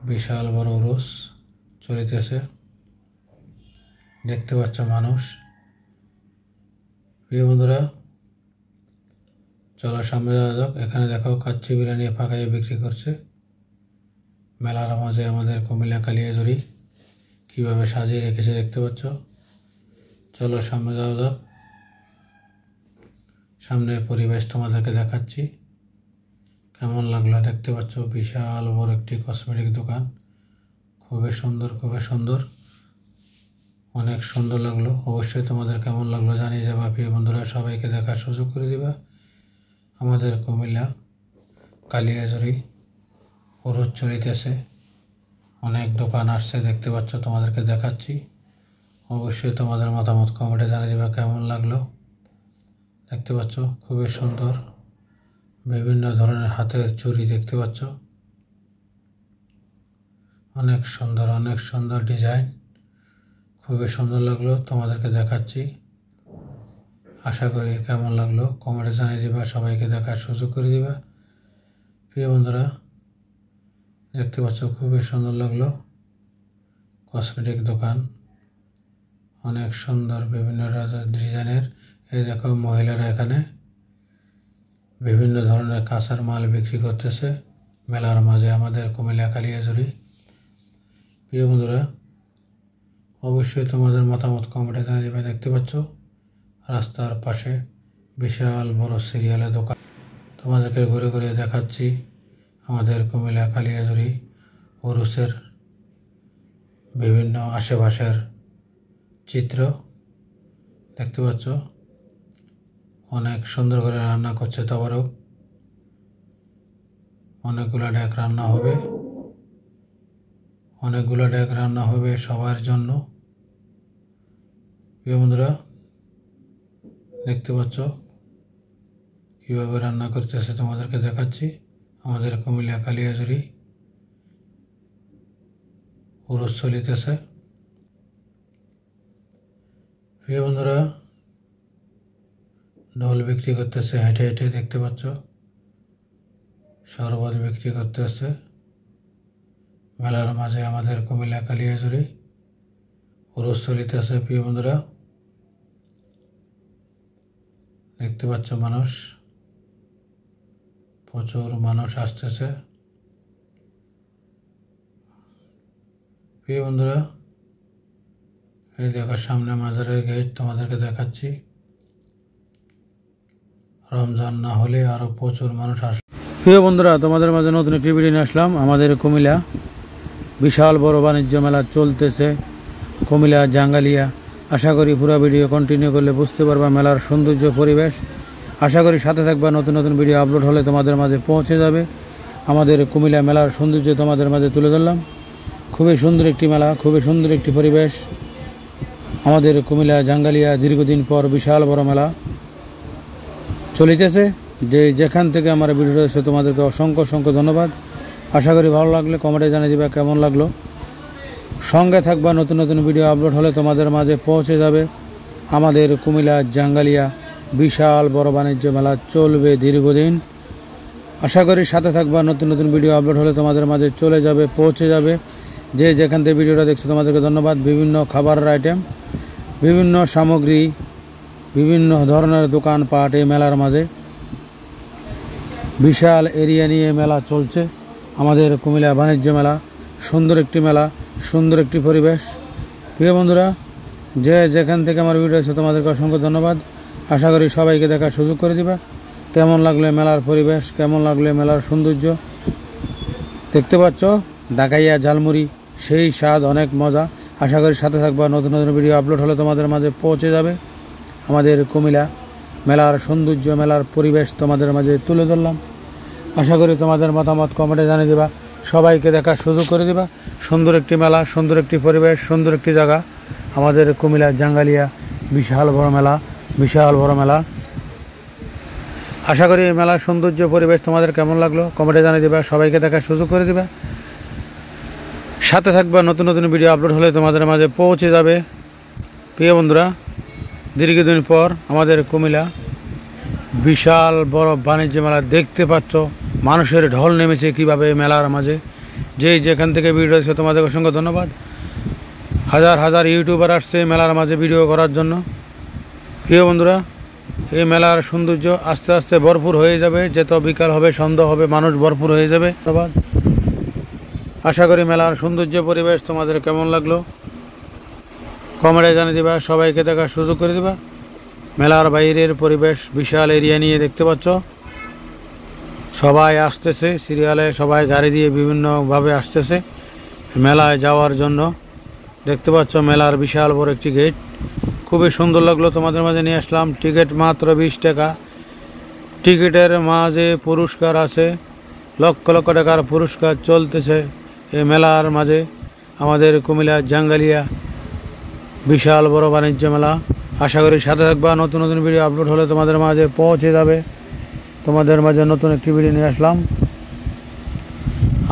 বিশাল বড় উরুস চলিতেছে। দেখতে পাচ্ছ মানুষ। প্রিয় বন্ধুরা, চলো সামনে যাওয়া যাক। এখানে দেখো কাচ্চি বিরিয়ানি পাকাইয়ে বিক্রি করছে মেলার মাঝে। আমাদের কুমিল্লা কালিয়াজুরি কীভাবে সাজিয়ে রেখেছে দেখতে পাচ্ছ। চলো সামনে যাওয়া যাক। সামনে পরিবেশ তোমাদেরকে দেখাচ্ছি কেমন লাগলো। দেখতে পাচ্ছ বিশাল বড় একটি কসমেটিক দোকান, খুবই সুন্দর, খুবই সুন্দর, অনেক সুন্দর লাগলো। অবশ্যই তোমাদের কেমন লাগলো জানিয়ে যাবা। প্রিয় বন্ধুরা, সবাইকে দেখার সুযোগ করে দিবা। আমাদের কুমিল্লা কালিয়াজুরি উরুস চলিতেছে। অনেক দোকান আসছে দেখতে পাচ্ছ, তোমাদেরকে দেখাচ্ছি। অবশ্যই তোমাদের মতামত কমেন্টে জানিয়ে দিবা কেমন লাগলো। দেখতে পাচ্ছ খুবই সুন্দর বিভিন্ন ধরনের হাতের চুড়ি দেখতে পাচ্ছ, অনেক সুন্দর ডিজাইন, খুবই সুন্দর লাগলো। তোমাদেরকে দেখাচ্ছি, আশা করি কেমন লাগলো কমেন্টে জানিয়ে দিবা, সবাইকে দেখার সুযোগ করে দিবা। প্রিয় বন্ধুরা দেখতে পাচ্ছ খুবই সুন্দর লাগলো। কসমেটিক দোকান, অনেক সুন্দর বিভিন্ন ডিজাইনের। এই দেখো মহিলারা এখানে বিভিন্ন ধরনের কাঁচার মাল বিক্রি করতেছে মেলার মাঝে আমাদের কুমিল্লা কালিয়াজুরি। প্রিয় বন্ধুরা অবশ্যই তোমাদের মতামত কমেন্টে জানিয়ে দেবে। দেখতে পাচ্ছ রাস্তার পাশে বিশাল বড় সিরিয়ালের দোকান, তোমাদেরকে ঘুরে ঘুরে দেখাচ্ছি আমাদের কুমিল্লা কালিয়াজুরি উরুসের বিভিন্ন আশেপাশের চিত্র। দেখতে পাচ্ছ অনেক সুন্দর করে রান্না করছে তবরক, অনেকগুলো ডেক রান্না হবে সবার জন্য। প্রিয় বন্ধুরা দেখতে পাচ্ছ কীভাবে রান্না করতেছে, তোমাদেরকে দেখাচ্ছি আমাদের কুমিল্লা কালিয়াজুরি উরুস চলিতেছে। প্রিয় বন্ধুরা ঢোল বিক্রি করতেছে হেঁটে হেঁটে, দেখতে পাচ্ছ শরবত বিক্রি করতেছে মেলার মাঝে আমাদের কুমিল্লা কালিয়াজুরি উরুস চলিতেছে। প্রিয় বন্ধুরা দেখতে পাচ্ছ প্রচুর মানুষ আসতেছে। প্রিয় বন্ধুরা এই দেখো সামনে মাজারের গেট, তোমাদেরকে দেখাচ্ছি। রমজান না হলে আরো প্রচুর মানুষ আসে। প্রিয় বন্ধুরা তোমাদের মাঝে নতুন একটি ভিডিও নিয়ে আসলাম। আমাদের কুমিল্লা বিশাল বড় বাণিজ্য মেলা চলতেছে কুমিল্লা জাঙ্গালিয়া। আশা করি পুরো ভিডিও কন্টিনিউ করলে বুঝতে পারবা মেলার সৌন্দর্য পরিবেশ। আশা করি সাথে থাকবা, নতুন নতুন ভিডিও আপলোড হলে তোমাদের মাঝে পৌঁছে যাবে। আমাদের কুমিল্লা মেলার সৌন্দর্য তোমাদের মাঝে তুলে ধরলাম। খুবই সুন্দর একটি মেলা, খুবই সুন্দর একটি পরিবেশ। আমাদের কুমিল্লা জাঙ্গালিয়া দীর্ঘদিন পর বিশাল বড় মেলা চলিতেছে। যেখান থেকে আমার ভিডিওটা এসে তোমাদেরকে অসংখ্য ধন্যবাদ। আশা করি ভালো লাগলে কমেন্টে জানিয়ে দিবা কেমন লাগলো। সঙ্গে থাকবা, নতুন নতুন ভিডিও আপলোড হলে তোমাদের মাঝে পৌঁছে যাবে। আমাদের কুমিল্লা জাঙ্গালিয়া বিশাল বড় বাণিজ্য মেলা চলবে দীর্ঘদিন। আশা করি সাথে থাকবা, নতুন নতুন ভিডিও আপলোড হলে তোমাদের মাঝে পৌঁছে যাবে। যেখান থেকে ভিডিওটা দেখছো তোমাদেরকে ধন্যবাদ। বিভিন্ন খাবারের আইটেম, বিভিন্ন সামগ্রী, বিভিন্ন ধরনের দোকানপাট এই মেলার মাঝে বিশাল এরিয়া নিয়ে মেলা চলছে। আমাদের কুমিল্লা বাণিজ্য মেলা সুন্দর একটি মেলা, সুন্দর একটি পরিবেশ। প্রিয় বন্ধুরা যেখান থেকে আমার ভিডিও আছে তোমাদেরকে অসংখ্য ধন্যবাদ। আশা করি সবাইকে দেখার সুযোগ করে দিবা কেমন লাগলো মেলার পরিবেশ, কেমন লাগলো মেলার সৌন্দর্য। দেখতে পাচ্ছ ঢাকাইয়া ঝালমুড়ি, সেই স্বাদ, অনেক মজা। আশা করি সাথে থাকবা, নতুন নতুন ভিডিও আপলোড হলে তোমাদের মাঝে পৌঁছে যাবে। আমাদের কুমিল্লা মেলার সৌন্দর্য, মেলার পরিবেশ তোমাদের মাঝে তুলে ধরলাম। আশা করি তোমাদের মতামত কমেন্টে জানিয়ে দেবা, সবাইকে দেখার সুযোগ করে দিবা। সুন্দর একটি মেলা, সুন্দর একটি পরিবেশ, সুন্দর একটি জায়গা আমাদের কুমিল্লা জাঙ্গালিয়া বিশাল বড় মেলা। আশা করি মেলার সৌন্দর্য পরিবেশ তোমাদের কেমন লাগলো কমেন্টে জানিয়ে দিবা, সবাইকে দেখার সুযোগ করে দিবা। সাথে থাকবা, নতুন নতুন ভিডিও আপলোড হলে তোমাদের মাঝে পৌঁছে যাবে। প্রিয় বন্ধুরা দীর্ঘদিন পর আমাদের কুমিল্লা বিশাল বড় বাণিজ্য মেলা দেখতে পাচ্ছ, মানুষের ঢল নেমেছে কিভাবে মেলার মাঝে। যেখান থেকে ভিডিও দেখছো তোমাদের অসংখ্য ধন্যবাদ। হাজার ইউটিউবার আসছে মেলার মাঝে ভিডিও করার জন্য। প্রিয় বন্ধুরা এই মেলার সৌন্দর্য আস্তে আস্তে ভরপুর হয়ে যাবে, যত বিকাল হবে সন্ধ্যা হবে মানুষ ভরপুর হয়ে যাবে। ধন্যবাদ। আশা করি মেলার সৌন্দর্য পরিবেশ তোমাদের কেমন লাগলো কমেন্টে জানিয়ে দিবা, সবাইকে দেখার সুযোগ করে দিবা। মেলার বাইরের পরিবেশ বিশাল এরিয়া নিয়ে দেখতে পাচ্ছ, সবাই আসতেছে সিরিয়ালে, সবাই গাড়ি দিয়ে বিভিন্নভাবে আসতেছে মেলায় যাওয়ার জন্য। দেখতে পাচ্ছ মেলার বিশাল বড় একটি গেট, খুবই সুন্দর লাগলো, তোমাদের মাঝে নিয়ে আসলাম। টিকিট মাত্র 20 টাকা, টিকিটের মাঝে পুরস্কার আছে, লক্ষ লক্ষ টাকার পুরস্কার চলতেছে এই মেলার মাঝে। আমাদের কুমিল্লা জাঙ্গালিয়া বিশাল বড় বাণিজ্য মেলা। আশা করি সাথে থাকবা, নতুন নতুন ভিডিও আপলোড হলে তোমাদের মাঝে পৌঁছে যাবে। তোমাদের মাঝে নতুন একটি ভিডিও নিয়ে আসলাম।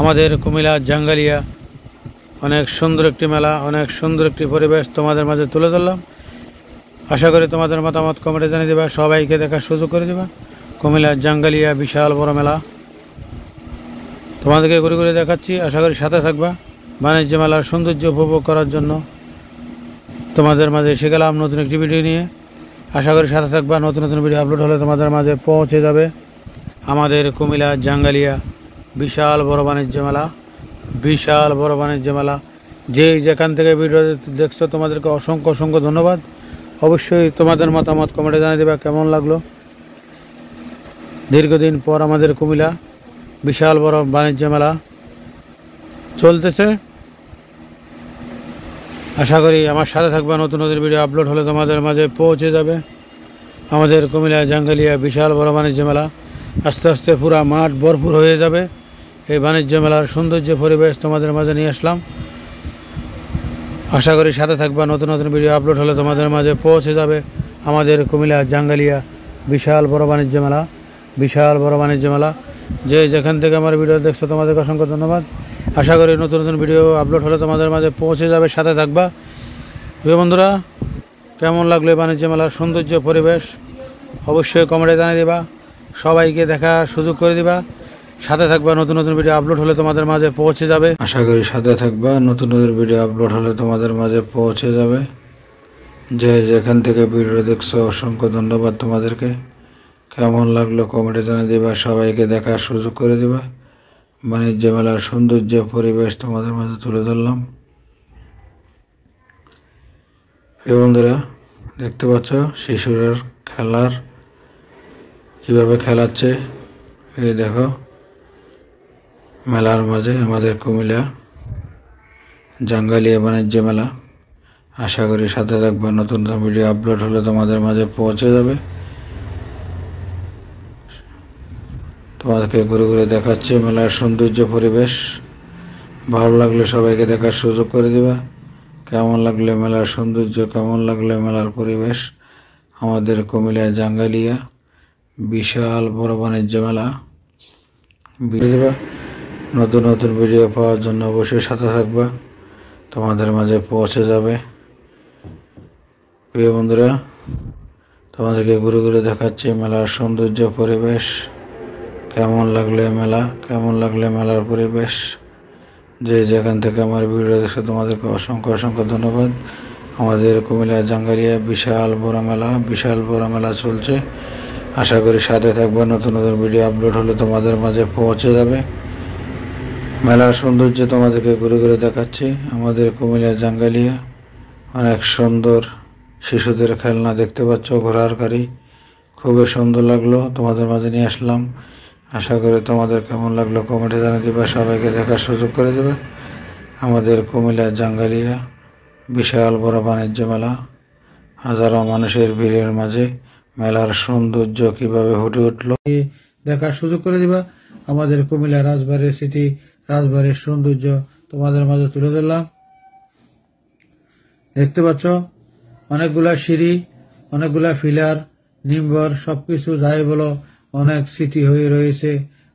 আমাদের কুমিল্লা জাঙ্গালিয়া অনেক সুন্দর একটি মেলা, অনেক সুন্দর একটি পরিবেশ তোমাদের মাঝে তুলে ধরলাম। আশা করি তোমাদের মতামত কমেন্টে জানিয়ে দেবা, সবাইকে দেখার সুযোগ করে দেবা। কুমিল্লা জাঙ্গালিয়া বিশাল বড় মেলা তোমাদেরকে ঘুরে ঘুরে দেখাচ্ছি। আশা করি সাথে থাকবা। বাণিজ্য মেলার সৌন্দর্য উপভোগ করার জন্য তোমাদের মাঝে এসে গেলাম নতুন একটি ভিডিও নিয়ে। আশা করি সাথে থাকবা, নতুন নতুন ভিডিও আপলোড হলে তোমাদের মাঝে পৌঁছে যাবে। আমাদের কুমিল্লা জাঙ্গালিয়া বিশাল বড় বাণিজ্য মেলা, বিশাল বড় বাণিজ্য মেলা। যে যেখান থেকে ভিডিও দেখছো তোমাদেরকে অসংখ্য অসংখ্য ধন্যবাদ। অবশ্যই তোমাদের মতামত কমেন্টে জানিয়ে দেবা কেমন লাগলো। দীর্ঘদিন পর আমাদের কুমিল্লা বিশাল বড় বাণিজ্য মেলা চলতেছে। আশা করি আমার সাথে থাকবে, নতুন নতুন ভিডিও আপলোড হলে তোমাদের মাঝে পৌঁছে যাবে। আমাদের কুমিল্লা জাঙ্গালিয়া বিশাল বড় বাণিজ্য মেলা আস্তে আস্তে পুরা মাঠ ভরপুর হয়ে যাবে। এই বাণিজ্য মেলার সৌন্দর্য পরিবেশ তোমাদের মাঝে নিয়ে আসলাম। আশা করি সাথে থাকবা, নতুন নতুন ভিডিও আপলোড হলে তোমাদের মাঝে পৌঁছে যাবে। আমাদের কুমিল্লা জাঙ্গালিয়া বিশাল বড় বাণিজ্য মেলা, বিশাল বড় বাণিজ্য মেলা। যে যেখান থেকে আমার ভিডিও দেখছো তোমাদেরকে অসংখ্য ধন্যবাদ। আশা করি নতুন নতুন ভিডিও আপলোড হলে তোমাদের মাঝে পৌঁছে যাবে, সাথে থাকবা। প্রিয় বন্ধুরা, কেমন লাগলো এই বাণিজ্য মেলার সৌন্দর্য পরিবেশ অবশ্যই কমেন্টে জানিয়ে দিবা, সবাইকে দেখার সুযোগ করে দিবা। সাথে থাকবা, নতুন নতুন ভিডিও আপলোড হলে তোমাদের মাঝে পৌঁছে যাবে। আশা করি সাথে থাকবা, নতুন নতুন ভিডিও আপলোড হলে তোমাদের মাঝে পৌঁছে যাবে। যে যেখান থেকে ভিডিও দেখছো অসংখ্য ধন্যবাদ তোমাদেরকে। কেমন লাগলো কমেন্টে জানিয়ে দিবা, সবাইকে দেখার সুযোগ করে দিবা। বাণিজ্য মেলার সৌন্দর্য পরিবেশ তোমাদের মাঝে তুলে ধরলাম। প্রিয় বন্ধুরা, দেখতে পাচ্ছ শিশুরা খেলার কিভাবে খেলাচ্ছে। এই দেখো মেলার মাঝে আমাদের কুমিল্লা জাঙ্গালিয়া বাণিজ্য মেলা। আশা করি সাথে থাকবে, নতুন নতুন ভিডিও আপলোড হলে তোমাদের মাঝে পৌঁছে যাবে। তোমাদেরকে ঘুরে ঘুরে দেখাচ্ছে মেলার সৌন্দর্য পরিবেশ। ভালো লাগলে সবাইকে দেখার সুযোগ করে দিবা। কেমন লাগলে মেলার সৌন্দর্য, কেমন লাগলে মেলার পরিবেশ। আমাদের কুমিল্লা জাঙ্গালিয়া বিশাল বড় বাণিজ্য মেলা ভিডিও দেবা। নতুন নতুন ভিডিও পাওয়ার জন্য অবশ্যই সাথে থাকবা, তোমাদের মাঝে পৌঁছে যাবে। প্রিয় বন্ধুরা, তোমাদেরকে ঘুরে ঘুরে দেখাচ্ছে মেলার সৌন্দর্য পরিবেশ। কেমন লাগলে মেলা, কেমন লাগলে মেলার পরিবেশ। যে যেখান থেকে আমার ভিডিও দেখছো তোমাদেরকে অসংখ্য অসংখ্য ধন্যবাদ। আমাদের কুমিল্লা জাঙ্গালিয়া বিশাল বড় মেলা, বিশাল বড় মেলা চলছে। আশা করি সাথে থাকবে, নতুন নতুন ভিডিও আপলোড হলে তোমাদের মাঝে পৌঁছে যাবে। মেলার সৌন্দর্য তোমাদেরকে ঘুরে ঘুরে দেখাচ্ছি। আমাদের কুমিল্লা জাঙ্গালিয়া অনেক সুন্দর শিশুদের খেলনা দেখতে পাচ্ছ, ঘোড়ার গাড়ি খুবই সুন্দর লাগলো, তোমাদের মাঝে নিয়ে আসলাম। আশা করি তোমাদের কেমন লাগলো কমেন্টে জানিয়ে দিবা, সবাইকে দেখার সুযোগ করে দেবে। আমাদের কুমিল্লা জাঙ্গালিয়া বিশাল বড় বাণিজ্য মেলা, হাজারো মানুষের ভিড়ের মাঝে মেলার সৌন্দর্য কিভাবে ফুটে উঠলো দেখার সুযোগ করে দিবা। আমাদের কুমিল্লা রাজবাড়ির স্মৃতি, রাজবাড়ির সৌন্দর্য তোমাদের মাঝে তুলে ধরলাম। দেখতে পাচ্ছ অনেকগুলা সিঁড়ি, অনেকগুলা ফিলার, নিম্বর, সবকিছু যাই বলো অনেক স্মৃতি হয়ে রয়েছে।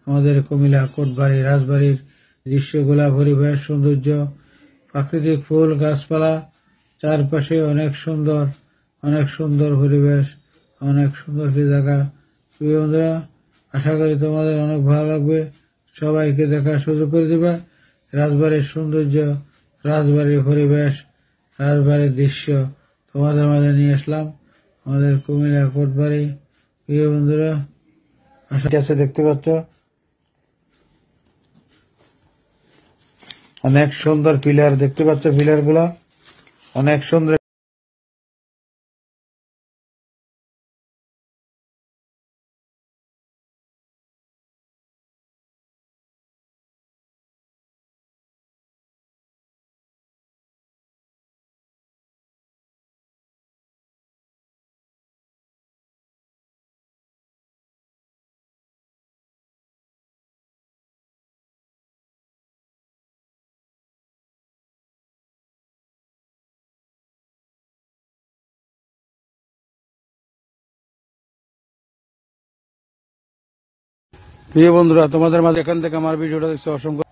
আমাদের কুমিল্লা কোটবাড়ি রাজবাড়ির দৃশ্যগুলা, পরিবেশ সৌন্দর্য, প্রাকৃতিক ফুল গাছপালা, চারপাশে অনেক সুন্দর, অনেক সুন্দর পরিবেশ, অনেক সুন্দর একটি জায়গা। প্রিয় বন্ধুরা, আশা করি তোমাদের অনেক ভালো লাগবে, সবাইকে দেখার সুযোগ করে দিবা। রাজবাড়ির সৌন্দর্য, রাজবাড়ির পরিবেশ, রাজবাড়ির দৃশ্য তোমাদের মাঝে নিয়ে আসলাম। আমাদের কুমিল্লা কোটবাড়ি। প্রিয় বন্ধুরা, আশা আছে দেখতে পাচ্ছ অনেক সুন্দর পিলার, দেখতে পাচ্ছ পিলার গুলা অনেক সুন্দর। প্রিয় বন্ধুরা, তোমাদের মাঝে এখান থেকে আমার ভিডিওটা দেখছো, অসংখ্য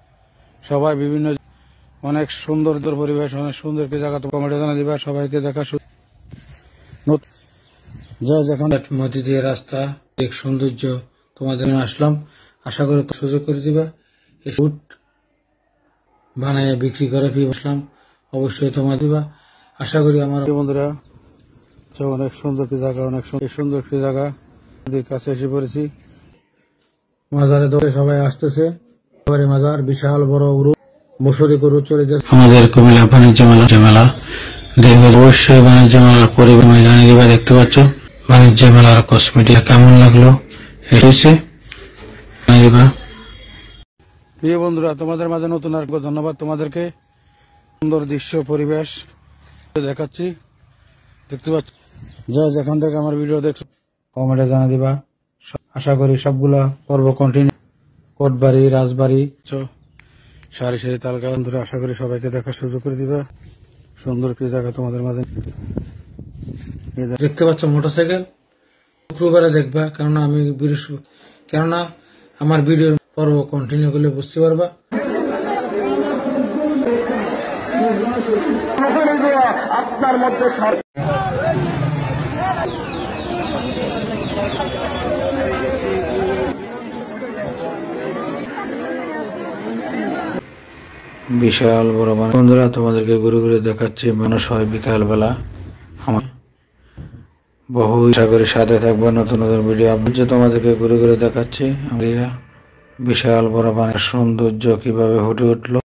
সবাই বিভিন্ন অনেক সুন্দর পরিবেশ, অনেক সুন্দর কি জায়গা, তো কমেন্টে জানা দিবা। সবাইকে দেখা যা যেখান মধ্যে দিয়ে রাস্তা এক সৌন্দর্য তোমাদের আসলাম, আশা করি তো সুযোগ করে দিবা। এই ফুড বানায় বিক্রি করে আসলাম, অবশ্যই তোমার দিবা। আশা করি আমার বন্ধুরা অনেক সুন্দর কি জায়গা, অনেক সুন্দর একটি জায়গা নদীর কাছে এসে পড়েছি। মাজারে ধরে সবাই আসতেছে, মাজার বিশাল বড় বছরে গরু চলে যাচ্ছে। আমাদের কুমিল্লা বাণিজ্য মেলা দেখবে, অবশ্যই বাণিজ্য মেলার পরিবেশ জানিয়ে দিবা। দেখতে পাচ্ছ বাণিজ্য মেলার কসমেটিক কেমন লাগলো এসেছে জানিয়ে দিবা। প্রিয় বন্ধুরা, তোমাদের মাঝে নতুন আর ধন্যবাদ তোমাদেরকে। সুন্দর দৃশ্য পরিবেশ দেখাচ্ছি, দেখতে পাচ্ছ। যা যেখান থেকে আমার ভিডিও দেখছো কমেন্টে জানা দিবা। আশা করি সবগুলা পর্ব কন্টিনিউ, কোটবাড়ি, রাজবাড়ি, সারি সারি তালকা বন্ধুরা, আশা করি সবাইকে দেখার সুযোগ করে দিবা। সুন্দর কি জায়গা তোমাদের মাঝে দেখতে পাচ্ছ। মোটরসাইকেল শুক্রবারে দেখবা, কেননা আমার ভিডিওর পর্ব কন্টিনিউ করলে বুঝতে পারবা। আপনার মধ্যে বিশাল বড় বন্ধুরা, তোমাদেরকে ঘুরে ঘুরে দেখাচ্ছি। মানুষ হয় বিকাল বেলা, আমার বহু ইচ্ছা করে সাথে থাকবে। নতুন নতুন ভিডিও আপনি তোমাদেরকে ঘুরে ঘুরে দেখাচ্ছি। বিশাল বড় বানের সৌন্দর্য কিভাবে ফুটে উঠলো।